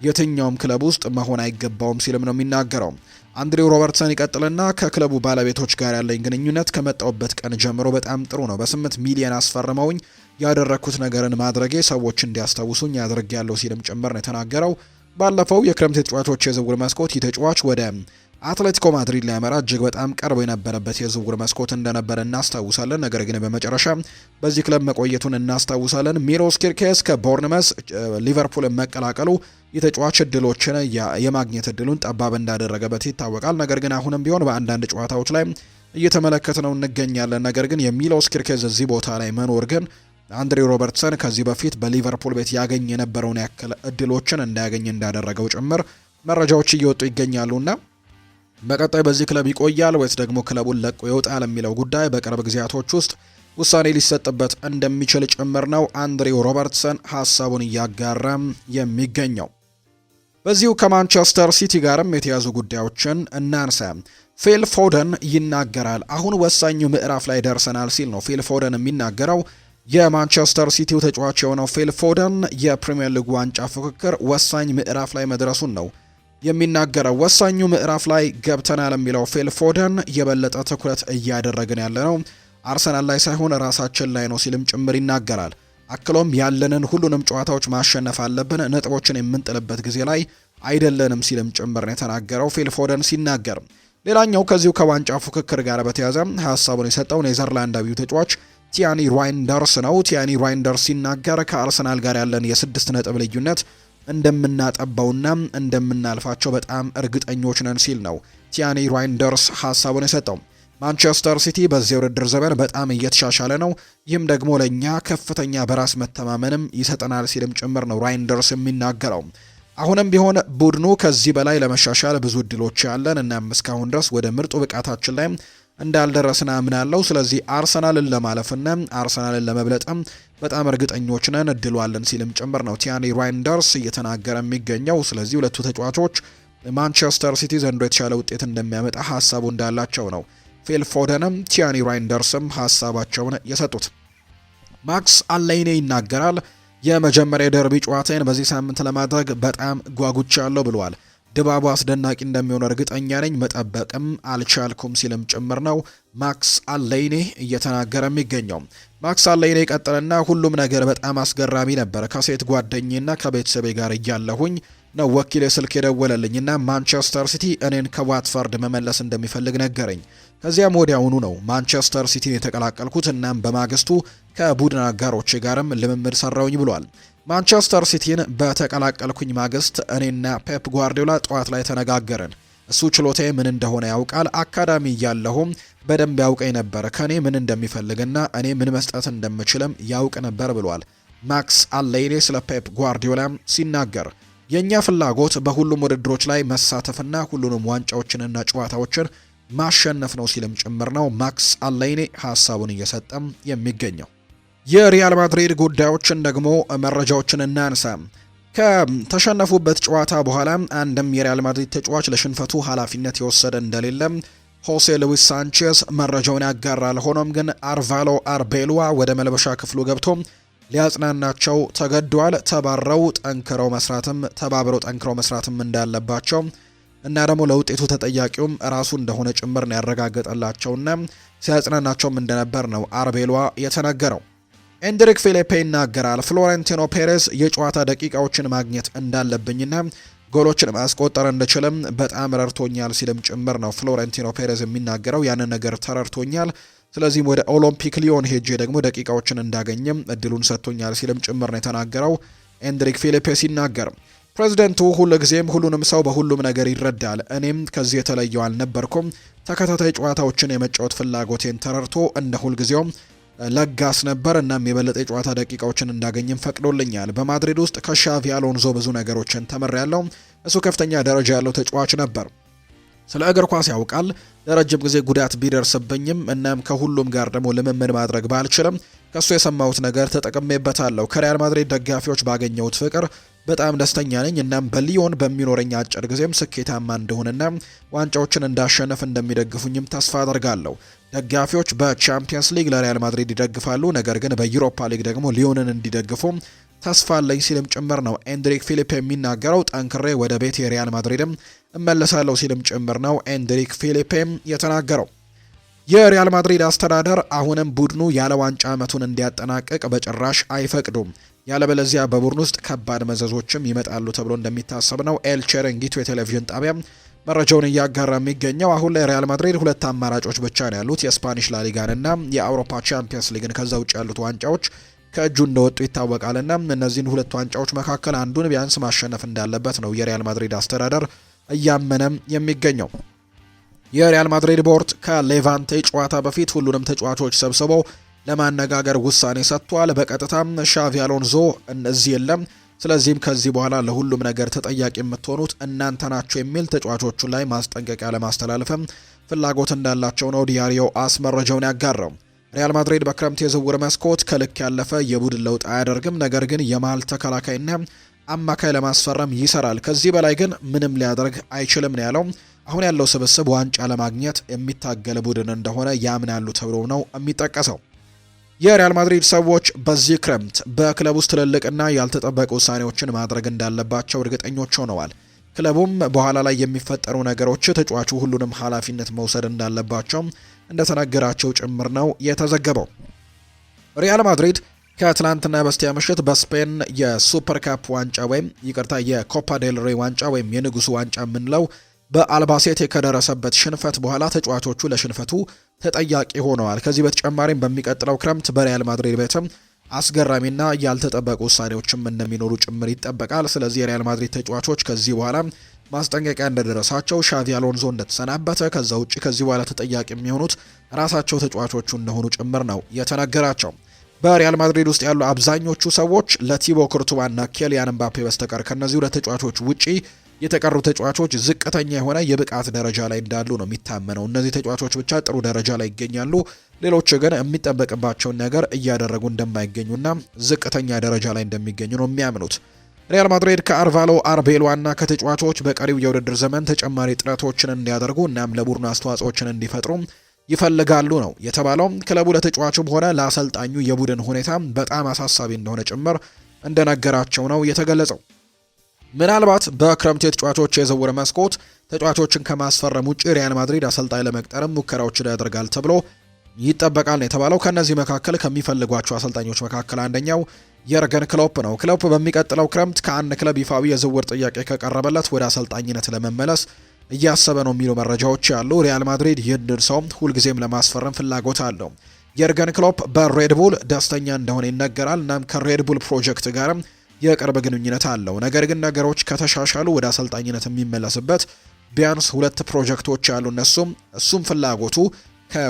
የትኛውም ክለብ ውስጥ መሆን አይገባውም ሲልም ነው የሚናገረው። አንድሬው ሮበርትሰን ይቀጥልና ከክለቡ ባለቤቶች ጋር ያለኝ ግንኙነት ከመጣውበት ቀን ጀምሮ በጣም ጥሩ ነው። በ8 ሚሊዮን አስፈርመውኝ ያደረኩት ነገርን ማድረጌ ሰዎች እንዲያስታውሱኝ ያደርጋለሁ ሲልም ጭምር ነው የተናገረው። ባለፈው የክረምት ተጫዋቾች የዝውውር መስኮት ተጫዋች ወደ አትሌቲኮ ማድሪድ ሊያመራ እጅግ በጣም ቀርቦ የነበረበት የዝውውር መስኮት እንደነበረ እናስታውሳለን። ነገር ግን በመጨረሻ በዚህ ክለብ መቆየቱን እናስታውሳለን። ሚሎስ ኪርኬስ ከቦርንመስ ሊቨርፑልን መቀላቀሉ የተጫዋች እድሎችን የማግኘት እድሉን ጠባብ እንዳደረገበት ይታወቃል። ነገር ግን አሁንም ቢሆን በአንዳንድ ጨዋታዎች ላይ እየተመለከትነው እንገኛለን። ነገር ግን የሚሎስ ኪርኬስ እዚህ ቦታ ላይ መኖር ግን አንድሬው ሮበርትሰን ከዚህ በፊት በሊቨርፑል ቤት ያገኝ የነበረውን ያክል እድሎችን እንዳያገኝ እንዳደረገው ጭምር መረጃዎች እየወጡ ይገኛሉና በቀጣይ በዚህ ክለብ ይቆያል ወይስ ደግሞ ክለቡን ለቆ ይወጣል የሚለው ጉዳይ በቅርብ ጊዜያቶች ውስጥ ውሳኔ ሊሰጥበት እንደሚችል ጭምር ነው አንድሬው ሮበርትሰን ሀሳቡን እያጋራም የሚገኘው። በዚሁ ከማንቸስተር ሲቲ ጋርም የተያዙ ጉዳዮችን እናንሳ። ፊል ፎደን ይናገራል። አሁን ወሳኙ ምዕራፍ ላይ ደርሰናል ሲል ነው ፊል ፎደን የሚናገረው። የማንቸስተር ሲቲው ተጫዋች የሆነው ፊል ፎደን የፕሪሚየር ሊግ ዋንጫ ፉክክር ወሳኝ ምዕራፍ ላይ መድረሱን ነው የሚናገረው። ወሳኙ ምዕራፍ ላይ ገብተናል የሚለው ፊል ፎደን የበለጠ ትኩረት እያደረግን ያለ ነው አርሰናል ላይ ሳይሆን ራሳችን ላይ ነው ሲልም ጭምር ይናገራል። አክሎም ያለንን ሁሉንም ጨዋታዎች ማሸነፍ አለብን፣ ነጥቦችን የምንጥልበት ጊዜ ላይ አይደለንም ሲልም ጭምር ነው የተናገረው ፊል ፎደን ሲናገር። ሌላኛው ከዚሁ ከዋንጫ ፉክክር ጋር በተያያዘ ሀሳቡን የሰጠው ኔዘርላንዳዊው ተጫዋች ቲያኒ ራይንደርስ ነው። ቲያኒ ራይንደርስ ሲናገር ከአርሰናል ጋር ያለን የ6 ነጥብ ልዩነት እንደምናጠባውና እንደምናልፋቸው በጣም እርግጠኞች ነን ሲል ነው ቲያኒ ራይንደርስ ሀሳቡን የሰጠው። ማንቸስተር ሲቲ በዚህ ውድድር ዘመን በጣም እየተሻሻለ ነው፣ ይህም ደግሞ ለእኛ ከፍተኛ በራስ መተማመንም ይሰጠናል ሲልም ጭምር ነው ራይንደርስ የሚናገረው። አሁንም ቢሆን ቡድኑ ከዚህ በላይ ለመሻሻል ብዙ እድሎች ያለን እናም እስካሁን ድረስ ወደ ምርጡ ብቃታችን ላይ እንዳልደረስን አምናለሁ። ስለዚህ አርሰናልን ለማለፍና አርሰናልን ለመብለጥም በጣም እርግጠኞች ነን፣ እድሏለን ሲልም ጭምር ነው ቲያኒ ራይንደርስ እየተናገረ የሚገኘው። ስለዚህ ሁለቱ ተጫዋቾች ማንቸስተር ሲቲ ዘንድሮ የተሻለ ውጤት እንደሚያመጣ ሀሳቡ እንዳላቸው ነው ፊል ፎደንም ቲያኒ ራይንደርስም ሀሳባቸውን የሰጡት። ማክስ አሌይኔ ይናገራል። የመጀመሪያ ደርቢ ጨዋታዬን በዚህ ሳምንት ለማድረግ በጣም ጓጉቻለሁ ብለዋል። ድባቡ አስደናቂ እንደሚሆን እርግጠኛ ነኝ፣ መጠበቅም አልቻልኩም ሲልም ጭምር ነው ማክስ አሌይኔ እየተናገረ የሚገኘው። ማክስ አሌይኔ ቀጥልና ሁሉም ነገር በጣም አስገራሚ ነበር። ከሴት ጓደኛና ከቤተሰቤ ጋር እያለሁኝ ነው ወኪሌ ስልክ የደወለልኝና ማንቸስተር ሲቲ እኔን ከዋትፈርድ መመለስ እንደሚፈልግ ነገረኝ። ከዚያም ወዲያውኑ ነው ማንቸስተር ሲቲን የተቀላቀልኩት። እናም በማግስቱ ከቡድን አጋሮቼ ጋርም ልምምድ ሰራውኝ ብሏል። ማንቸስተር ሲቲን በተቀላቀልኩኝ ማግስት እኔና ፔፕ ጓርዲዮላ ጠዋት ላይ ተነጋገርን። እሱ ችሎታዬ ምን እንደሆነ ያውቃል። አካዳሚ እያለሁም በደንብ ያውቀኝ ነበር። ከኔ ምን እንደሚፈልግና እኔ ምን መስጠት እንደምችልም ያውቅ ነበር ብሏል ማክስ አሌይኔ ስለ ፔፕ ጓርዲዮላ ሲናገር። የኛ ፍላጎት በሁሉም ውድድሮች ላይ መሳተፍና ሁሉንም ዋንጫዎችንና ጨዋታዎችን ማሸነፍ ነው ሲልም ጭምር ነው ማክስ አሌይኔ ሀሳቡን እየሰጠም የሚገኘው። የሪያል ማድሪድ ጉዳዮችን ደግሞ መረጃዎችን እናንሳ። ከተሸነፉበት ጨዋታ በኋላ አንድም የሪያል ማድሪድ ተጫዋች ለሽንፈቱ ኃላፊነት የወሰደ እንደሌለም ሆሴ ሉዊስ ሳንቼዝ መረጃውን ያጋራል። ሆኖም ግን አርቫሎ አርቤሉዋ ወደ መልበሻ ክፍሉ ገብቶ ሊያጽናናቸው ተገዷል። ተባብረው ጠንክረው መስራትም እንዳለባቸው እና ደግሞ ለውጤቱ ተጠያቂውም ራሱ እንደሆነ ጭምር ነው ያረጋገጠላቸውና ሲያጽናናቸውም እንደነበር ነው አርቤሉዋ የተነገረው። ኤንድሪክ ፊሊፔ ይናገራል። ፍሎሬንቲኖ ፔሬዝ የጨዋታ ደቂቃዎችን ማግኘት እንዳለብኝና ጎሎችን ማስቆጠር እንድችልም በጣም ረድቶኛል ሲልም ጭምር ነው ፍሎሬንቲኖ ፔሬዝ የሚናገረው። ያንን ነገር ተረድቶኛል፣ ስለዚህም ወደ ኦሎምፒክ ሊዮን ሄጄ ደግሞ ደቂቃዎችን እንዳገኝም እድሉን ሰጥቶኛል ሲልም ጭምር ነው የተናገረው ኤንድሪክ ፊሊፔ ሲናገር። ፕሬዚደንቱ ሁልጊዜም ሁሉንም ሰው በሁሉም ነገር ይረዳል። እኔም ከዚህ የተለየው አልነበርኩም። ተከታታይ ጨዋታዎችን የመጫወት ፍላጎቴን ተረድቶ እንደ ሁልጊዜውም ለጋስ ነበር። እናም የበለጠ የጨዋታ ደቂቃዎችን እንዳገኝም ፈቅዶልኛል። በማድሪድ ውስጥ ከሻቪ አሎንዞ ብዙ ነገሮችን ተምሬያለሁ። እሱ ከፍተኛ ደረጃ ያለው ተጫዋች ነበር። ስለ እግር ኳስ ያውቃል። ለረጅም ጊዜ ጉዳት ቢደርስብኝም እናም ከሁሉም ጋር ደግሞ ልምምድ ማድረግ ባልችልም ከሱ የሰማሁት ነገር ተጠቅሜበታለሁ። ከሪያል ማድሪድ ደጋፊዎች ባገኘሁት ፍቅር በጣም ደስተኛ ነኝ። እናም በሊዮን በሚኖረኝ አጭር ጊዜም ስኬታማ እንደሆነና ዋንጫዎችን እንዳሸነፍ እንደሚደግፉኝም ተስፋ አደርጋለሁ። ደጋፊዎች በቻምፒየንስ ሊግ ለሪያል ማድሪድ ይደግፋሉ፣ ነገር ግን በዩሮፓ ሊግ ደግሞ ሊዮንን እንዲደግፉ ተስፋ አለኝ ሲልም ጭምር ነው ኤንድሪክ ፊሊፔ የሚናገረው። ጠንክሬ ወደ ቤት የሪያል ማድሪድም እመለሳለሁ ሲልም ጭምር ነው ኤንድሪክ ፊሊፔም የተናገረው። የሪያል ማድሪድ አስተዳደር አሁንም ቡድኑ ያለ ዋንጫ ዓመቱን እንዲያጠናቅቅ በጭራሽ አይፈቅዱም፣ ያለበለዚያ በቡድን ውስጥ ከባድ መዘዞችም ይመጣሉ ተብሎ እንደሚታሰብ ነው ኤል ቼሬንጊቶ የቴሌቪዥን ጣቢያ መረጃውን እያጋራ የሚገኘው። አሁን ላይ ሪያል ማድሪድ 2 አማራጮች ብቻ ነው ያሉት፣ የስፓኒሽ ላሊጋንና የአውሮፓ ቻምፒየንስ ሊግን። ከዛ ውጭ ያሉት ዋንጫዎች ከእጁ እንደወጡ ይታወቃልና እነዚህን 2 ዋንጫዎች መካከል አንዱን ቢያንስ ማሸነፍ እንዳለበት ነው የሪያል ማድሪድ አስተዳደር እያመነም የሚገኘው። የሪያል ማድሪድ ቦርድ ከሌቫንቴ ጨዋታ በፊት ሁሉንም ተጫዋቾች ሰብስበው ለማነጋገር ውሳኔ ሰጥቷል። በቀጥታም ሻቪ አሎንዞ እነዚህ የለም፣ ስለዚህም ከዚህ በኋላ ለሁሉም ነገር ተጠያቂ የምትሆኑት እናንተ ናችሁ የሚል ተጫዋቾቹ ላይ ማስጠንቀቂያ ለማስተላለፍም ፍላጎት እንዳላቸው ነው ዲያሪዮ አስ መረጃውን ያጋራው። ሪያል ማድሪድ በክረምት የዝውውር መስኮት ከልክ ያለፈ የቡድን ለውጥ አያደርግም፣ ነገር ግን የመሃል ተከላካይና አማካይ ለማስፈረም ይሰራል። ከዚህ በላይ ግን ምንም ሊያደርግ አይችልም ነው ያለው። አሁን ያለው ስብስብ ዋንጫ ለማግኘት የሚታገል ቡድን እንደሆነ ያምናሉ ተብሎ ነው የሚጠቀሰው። የሪያል ማድሪድ ሰዎች በዚህ ክረምት በክለብ ውስጥ ትልልቅና ያልተጠበቁ ውሳኔዎችን ማድረግ እንዳለባቸው እርግጠኞች ሆነዋል። ክለቡም በኋላ ላይ የሚፈጠሩ ነገሮች ተጫዋቹ ሁሉንም ኃላፊነት መውሰድ እንዳለባቸው እንደተነገራቸው ጭምር ነው የተዘገበው። ሪያል ማድሪድ ከትላንትና በስቲያ ምሽት በስፔን የሱፐር ካፕ ዋንጫ ወይም የኮፓ ዴል ሬ ዋንጫ ወይም የንጉሱ ዋንጫ የምንለው በአልባሴቴ ከደረሰበት ሽንፈት በኋላ ተጫዋቾቹ ለሽንፈቱ ተጠያቂ ሆነዋል። ከዚህ በተጨማሪም በሚቀጥለው ክረምት በሪያል ማድሪድ ቤትም አስገራሚና ያልተጠበቁ ውሳኔዎችም እንደሚኖሩ ጭምር ይጠበቃል። ስለዚህ የሪያል ማድሪድ ተጫዋቾች ከዚህ በኋላ ማስጠንቀቂያ እንደደረሳቸው፣ ሻቪ አሎንዞ እንደተሰናበተ፣ ከዛ ውጭ ከዚህ በኋላ ተጠያቂ የሚሆኑት ራሳቸው ተጫዋቾቹ እንደሆኑ ጭምር ነው የተነገራቸው። በሪያል ማድሪድ ውስጥ ያሉ አብዛኞቹ ሰዎች ለቲቦ ኩርቱዋና ኬሊያን ምባፔ በስተቀር ከነዚህ 2 ተጫዋቾች ውጪ የተቀሩ ተጫዋቾች ዝቅተኛ የሆነ የብቃት ደረጃ ላይ እንዳሉ ነው የሚታመነው። እነዚህ ተጫዋቾች ብቻ ጥሩ ደረጃ ላይ ይገኛሉ፣ ሌሎች ግን የሚጠበቅባቸውን ነገር እያደረጉ እንደማይገኙና ዝቅተኛ ደረጃ ላይ እንደሚገኙ ነው የሚያምኑት። ሪያል ማድሪድ ከአርቫሎ አርቤሎና ከተጫዋቾች በቀሪው የውድድር ዘመን ተጨማሪ ጥረቶችን እንዲያደርጉ እናም ለቡድኑ አስተዋጽኦችን እንዲፈጥሩ ይፈልጋሉ ነው የተባለው። ክለቡ ለተጫዋቹም ሆነ ለአሰልጣኙ የቡድን ሁኔታ በጣም አሳሳቢ እንደሆነ ጭምር እንደነገራቸው ነው የተገለጸው። ምናልባት በክረምት የተጫዋቾች የዝውውር መስኮት ተጫዋቾችን ከማስፈረም ውጭ ሪያል ማድሪድ አሰልጣኝ ለመቅጠርም ሙከራዎችን ያደርጋል ተብሎ ይጠበቃል ነው የተባለው። ከነዚህ መካከል ከሚፈልጓቸው አሰልጣኞች መካከል አንደኛው የርገን ክሎፕ ነው። ክሎፕ በሚቀጥለው ክረምት ከአንድ ክለብ ይፋዊ የዝውውር ጥያቄ ከቀረበለት ወደ አሰልጣኝነት ለመመለስ እያሰበ ነው የሚሉ መረጃዎች ያሉ። ሪያል ማድሪድ ይህንን ሰው ሁልጊዜም ለማስፈረም ፍላጎት አለው። የርገን ክሎፕ በሬድቡል ደስተኛ እንደሆነ ይነገራል። እናም ከሬድቡል ፕሮጀክት ጋርም የቅርብ ግንኙነት አለው። ነገር ግን ነገሮች ከተሻሻሉ ወደ አሰልጣኝነት የሚመለስበት ቢያንስ 2 ፕሮጀክቶች አሉ። እሱም ፍላጎቱ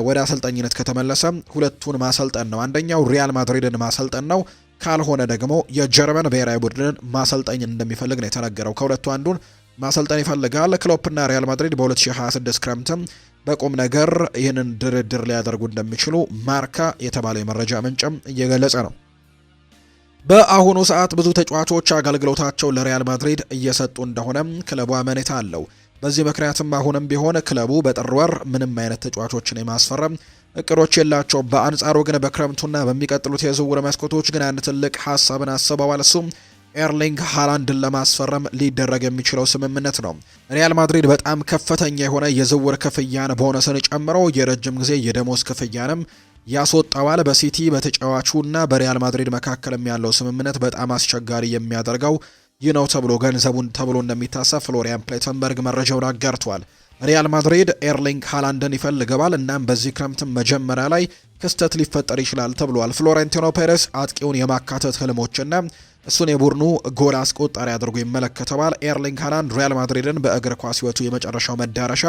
ወደ አሰልጣኝነት ከተመለሰ 2ቱን ማሰልጠን ነው። አንደኛው ሪያል ማድሪድን ማሰልጠን ነው። ካልሆነ ደግሞ የጀርመን ብሔራዊ ቡድንን ማሰልጠኝ እንደሚፈልግ ነው የተነገረው። ከሁለቱ አንዱን ማሰልጠን ይፈልጋል። ክሎፕና ሪያል ማድሪድ በ2026 ክረምትም በቁም ነገር ይህንን ድርድር ሊያደርጉ እንደሚችሉ ማርካ የተባለ የመረጃ ምንጭም እየገለጸ ነው። በአሁኑ ሰዓት ብዙ ተጫዋቾች አገልግሎታቸው ለሪያል ማድሪድ እየሰጡ እንደሆነ ክለቡ አመኔታ አለው። በዚህ ምክንያትም አሁንም ቢሆን ክለቡ በጥር ወር ምንም አይነት ተጫዋቾችን የማስፈረም እቅዶች የላቸውም። በአንጻሩ ግን በክረምቱና በሚቀጥሉት የዝውውር መስኮቶች ግን አንድ ትልቅ ሀሳብን አስበዋል። እሱም ኤርሊንግ ሃላንድን ለማስፈረም ሊደረግ የሚችለው ስምምነት ነው። ሪያል ማድሪድ በጣም ከፍተኛ የሆነ የዝውውር ክፍያን ቦነስን ጨምሮ የረጅም ጊዜ የደሞዝ ክፍያንም ያስወጣዋል። በሲቲ በተጫዋቹና በሪያል ማድሪድ መካከልም ያለው ስምምነት በጣም አስቸጋሪ የሚያደርገው ይህ ነው ተብሎ ገንዘቡን ተብሎ እንደሚታሰብ ፍሎሪያን ፕሌተንበርግ መረጃውን አጋርቷል። ሪያል ማድሪድ ኤርሊንግ ሃላንድን ይፈልገዋል። እናም በዚህ ክረምት መጀመሪያ ላይ ክስተት ሊፈጠር ይችላል ተብሏል። ፍሎሬንቲኖ ፔሬስ አጥቂውን የማካተት ህልሞችና እሱን የቡድኑ ጎል አስቆጣሪ አድርጎ ይመለከተዋል። ኤርሊንግ ሃላንድ ሪያል ማድሪድን በእግር ኳስ ህይወቱ የመጨረሻው መዳረሻ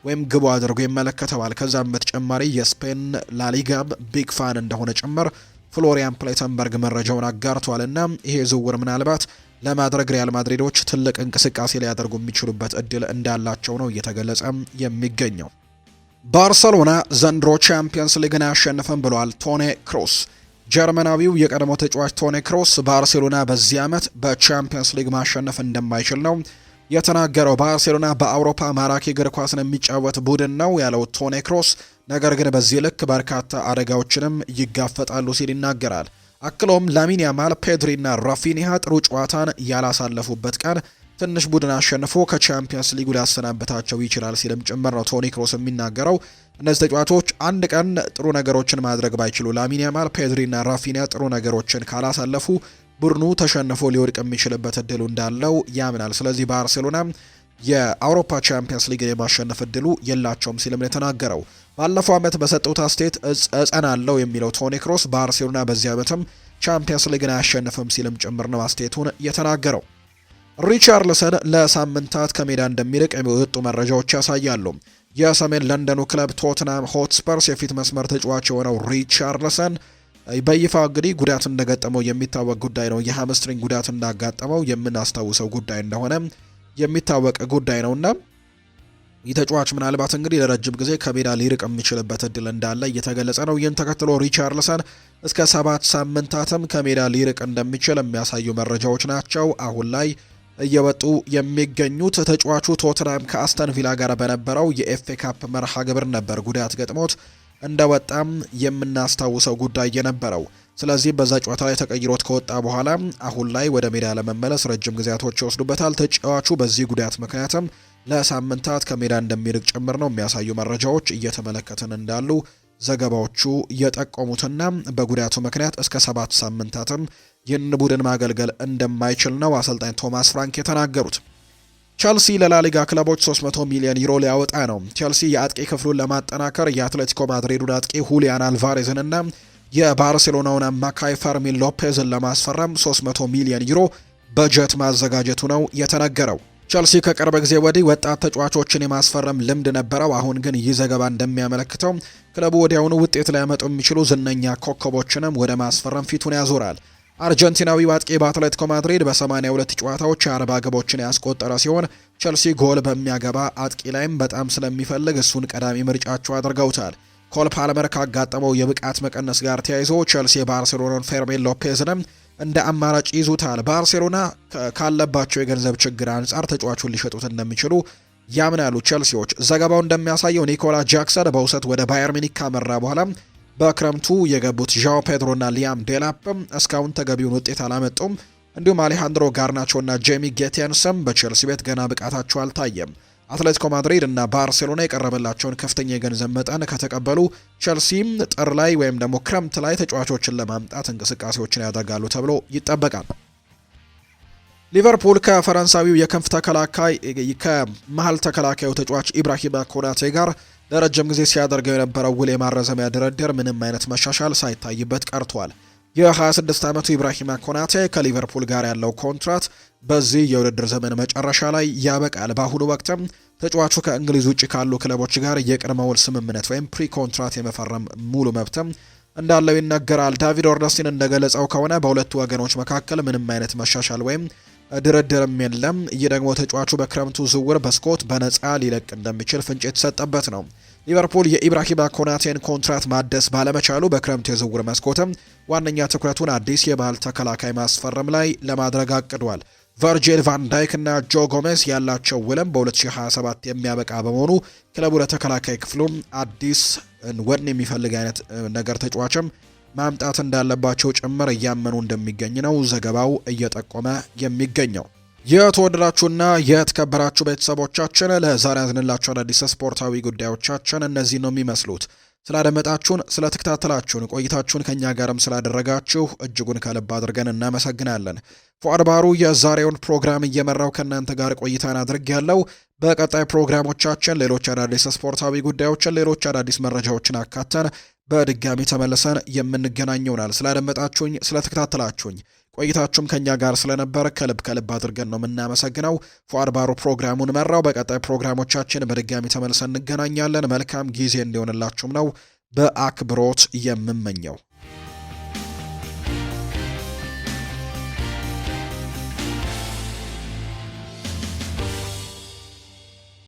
ወይም ግቡ አድርጎ ይመለከተዋል። ከዛም በተጨማሪ የስፔን ላሊጋ ቢግ ፋን እንደሆነ ጭምር ፍሎሪያን ፕሌተንበርግ መረጃውን አጋርቷል። እና ይሄ ዝውውር ምናልባት ለማድረግ ሪያል ማድሪዶች ትልቅ እንቅስቃሴ ሊያደርጉ የሚችሉበት እድል እንዳላቸው ነው እየተገለጸ የሚገኘው። ባርሰሎና ዘንድሮ ቻምፒየንስ ሊግን አያሸንፍም ብሏል ቶኒ ክሮስ። ጀርመናዊው የቀድሞ ተጫዋች ቶኒ ክሮስ ባርሴሎና በዚህ ዓመት በቻምፒየንስ ሊግ ማሸነፍ እንደማይችል ነው የተናገረው። ባርሴሎና በአውሮፓ ማራኪ እግር ኳስን የሚጫወት ቡድን ነው ያለው ቶኒ ክሮስ፣ ነገር ግን በዚህ ልክ በርካታ አደጋዎችንም ይጋፈጣሉ ሲል ይናገራል። አክሎም ላሚን ያማል፣ ፔድሪና ራፊኒሃ ጥሩ ጨዋታን ያላሳለፉበት ቀን ትንሽ ቡድን አሸንፎ ከቻምፒየንስ ሊጉ ሊያሰናበታቸው ይችላል ሲልም ጭምር ነው ቶኒ ክሮስ የሚናገረው። እነዚህ ተጫዋቾች አንድ ቀን ጥሩ ነገሮችን ማድረግ ባይችሉ ላሚን ያማል፣ ፔድሪና ራፊኒያ ጥሩ ነገሮችን ካላሳለፉ ቡድኑ ተሸንፎ ሊወድቅ የሚችልበት እድሉ እንዳለው ያምናል። ስለዚህ ባርሴሎና የአውሮፓ ቻምፒየንስ ሊግን የማሸነፍ እድሉ የላቸውም ሲልም ነው የተናገረው። ባለፈው ዓመት በሰጡት አስተያየት እጸናለው የሚለው ቶኒ ክሮስ ባርሴሎና በዚህ ዓመትም ቻምፒየንስ ሊግን አያሸንፍም ሲልም ጭምር ነው አስተያየቱን የተናገረው። ሪቻርልሰን ለሳምንታት ከሜዳ እንደሚርቅ የሚወጡ መረጃዎች ያሳያሉ። የሰሜን ለንደኑ ክለብ ቶትናም ሆትስፐርስ የፊት መስመር ተጫዋች የሆነው ሪቻርልሰን በይፋ እንግዲህ ጉዳት እንደገጠመው የሚታወቅ ጉዳይ ነው። የሃምስትሪንግ ጉዳት እንዳጋጠመው የምናስታውሰው ጉዳይ እንደሆነ የሚታወቅ ጉዳይ ነውና ይህ ተጫዋች ምናልባት እንግዲህ ለረጅም ጊዜ ከሜዳ ሊርቅ የሚችልበት እድል እንዳለ እየተገለጸ ነው። ይህን ተከትሎ ሪቻርልሰን እስከ 7 ሳምንታትም ከሜዳ ሊርቅ እንደሚችል የሚያሳዩ መረጃዎች ናቸው አሁን ላይ እየወጡ የሚገኙት። ተጫዋቹ ቶትናም ከአስተን ቪላ ጋር በነበረው የኤፍኤ ካፕ መርሃ ግብር ነበር ጉዳት ገጥሞት እንደወጣም የምናስታውሰው ጉዳይ የነበረው። ስለዚህ በዛ ጨዋታ ላይ ተቀይሮት ከወጣ በኋላ አሁን ላይ ወደ ሜዳ ለመመለስ ረጅም ጊዜያቶች ይወስዱበታል። ተጫዋቹ በዚህ ጉዳት ምክንያትም ለሳምንታት ከሜዳ እንደሚርቅ ጭምር ነው የሚያሳዩ መረጃዎች እየተመለከትን እንዳሉ ዘገባዎቹ እየጠቆሙትና በጉዳቱ ምክንያት እስከ 7 ሳምንታትም ይህን ቡድን ማገልገል እንደማይችል ነው አሰልጣኝ ቶማስ ፍራንክ የተናገሩት። ቸልሲ ለላሊጋ ክለቦች 300 ሚሊዮን ዩሮ ሊያወጣ ነው። ቸልሲ የአጥቂ ክፍሉን ለማጠናከር የአትሌቲኮ ማድሪዱን አጥቂ ሁሊያን አልቫሬዝንና የባርሴሎናውን አማካይ ፈርሚን ሎፔዝን ለማስፈረም 300 ሚሊዮን ዩሮ በጀት ማዘጋጀቱ ነው የተነገረው። ቸልሲ ከቅርብ ጊዜ ወዲህ ወጣት ተጫዋቾችን የማስፈረም ልምድ ነበረው። አሁን ግን ይህ ዘገባ እንደሚያመለክተው ክለቡ ወዲያውኑ ውጤት ሊያመጡ የሚችሉ ዝነኛ ኮከቦችንም ወደ ማስፈረም ፊቱን ያዞራል። አርጀንቲናዊው አጥቂ በአትሌቲኮ ማድሪድ በ82 ጨዋታዎች 40 ግቦችን ያስቆጠረ ሲሆን ቸልሲ ጎል በሚያገባ አጥቂ ላይም በጣም ስለሚፈልግ እሱን ቀዳሚ ምርጫቸው አድርገውታል። ኮል ፓልመር ካጋጠመው የብቃት መቀነስ ጋር ተያይዞ ቸልሲ ባርሴሎናን ፌርሚን ሎፔዝንም እንደ አማራጭ ይዙታል። ባርሴሎና ካለባቸው የገንዘብ ችግር አንጻር ተጫዋቹን ሊሸጡት እንደሚችሉ ያምናሉ ቸልሲዎች። ዘገባው እንደሚያሳየው ኒኮላ ጃክሰን በውሰት ወደ ባየር ሚኒክ ካመራ በኋላ በክረምቱ የገቡት ዣኦ ፔድሮና ሊያም ዴላፕም እስካሁን ተገቢውን ውጤት አላመጡም። እንዲሁም አሌሃንድሮ ጋርናቾና ጄሚ ጌቲያንስም በቸልሲ ቤት ገና ብቃታቸው አልታየም። አትሌቲኮ ማድሪድ እና ባርሴሎና የቀረበላቸውን ከፍተኛ የገንዘብ መጠን ከተቀበሉ ቸልሲም ጥር ላይ ወይም ደግሞ ክረምት ላይ ተጫዋቾችን ለማምጣት እንቅስቃሴዎችን ያደርጋሉ ተብሎ ይጠበቃል። ሊቨርፑል ከፈረንሳዊው የክንፍ ተከላካይ ከመሀል ተከላካዩ ተጫዋች ኢብራሂማ ኮናቴ ጋር ለረጅም ጊዜ ሲያደርገው የነበረው ውል የማራዘሚያ ድርድር ምንም አይነት መሻሻል ሳይታይበት ቀርቷል። የ26 ዓመቱ ኢብራሂማ ኮናቴ ከሊቨርፑል ጋር ያለው ኮንትራት በዚህ የውድድር ዘመን መጨረሻ ላይ ያበቃል። በአሁኑ ወቅትም ተጫዋቹ ከእንግሊዝ ውጭ ካሉ ክለቦች ጋር የቅድመ ውል ስምምነት ወይም ፕሪ ኮንትራት የመፈረም ሙሉ መብትም እንዳለው ይነገራል። ዳቪድ ኦርነስቲን እንደገለጸው ከሆነ በሁለቱ ወገኖች መካከል ምንም አይነት መሻሻል ወይም ድርድርም የለም። ይህ ደግሞ ተጫዋቹ በክረምቱ ዝውውር በስኮት በነፃ ሊለቅ እንደሚችል ፍንጭ የተሰጠበት ነው። ሊቨርፑል የኢብራሂማ ኮናቴን ኮንትራት ማደስ ባለመቻሉ በክረምቱ የዝውውር መስኮትም ዋነኛ ትኩረቱን አዲስ የመሃል ተከላካይ ማስፈረም ላይ ለማድረግ አቅዷል። ቨርጂል ቫን ዳይክ እና ጆ ጎሜዝ ያላቸው ውልም በ2027 የሚያበቃ በመሆኑ ክለቡ ለተከላካይ ክፍሉም አዲስ ወድን የሚፈልግ አይነት ነገር ተጫዋችም ማምጣት እንዳለባቸው ጭምር እያመኑ እንደሚገኝ ነው ዘገባው እየጠቆመ የሚገኘው። የተወደዳችሁና የተከበራችሁ ቤተሰቦቻችን ለዛሬ ያዝንላችሁ አዳዲስ ስፖርታዊ ጉዳዮቻችን እነዚህ ነው የሚመስሉት። ስላደመጣችሁን፣ ስለተከታተላችሁን፣ ቆይታችሁን ከኛ ጋርም ስላደረጋችሁ እጅጉን ከልብ አድርገን እናመሰግናለን። ፉአድ ባህሩ የዛሬውን ፕሮግራም እየመራው ከእናንተ ጋር ቆይታን አድርጌያለሁ። በቀጣይ ፕሮግራሞቻችን ሌሎች አዳዲስ ስፖርታዊ ጉዳዮችን፣ ሌሎች አዳዲስ መረጃዎችን አካተን በድጋሚ ተመልሰን የምንገናኝ ይሆናል። ስላደመጣችሁኝ፣ ስለተከታተላችሁኝ ቆይታችሁም ከኛ ጋር ስለነበር ከልብ አድርገን ነው የምናመሰግነው። ፉአድ ባሩ ፕሮግራሙን መራው። በቀጣይ ፕሮግራሞቻችን በድጋሚ ተመልሰን እንገናኛለን። መልካም ጊዜ እንዲሆንላችሁም ነው በአክብሮት የምመኘው።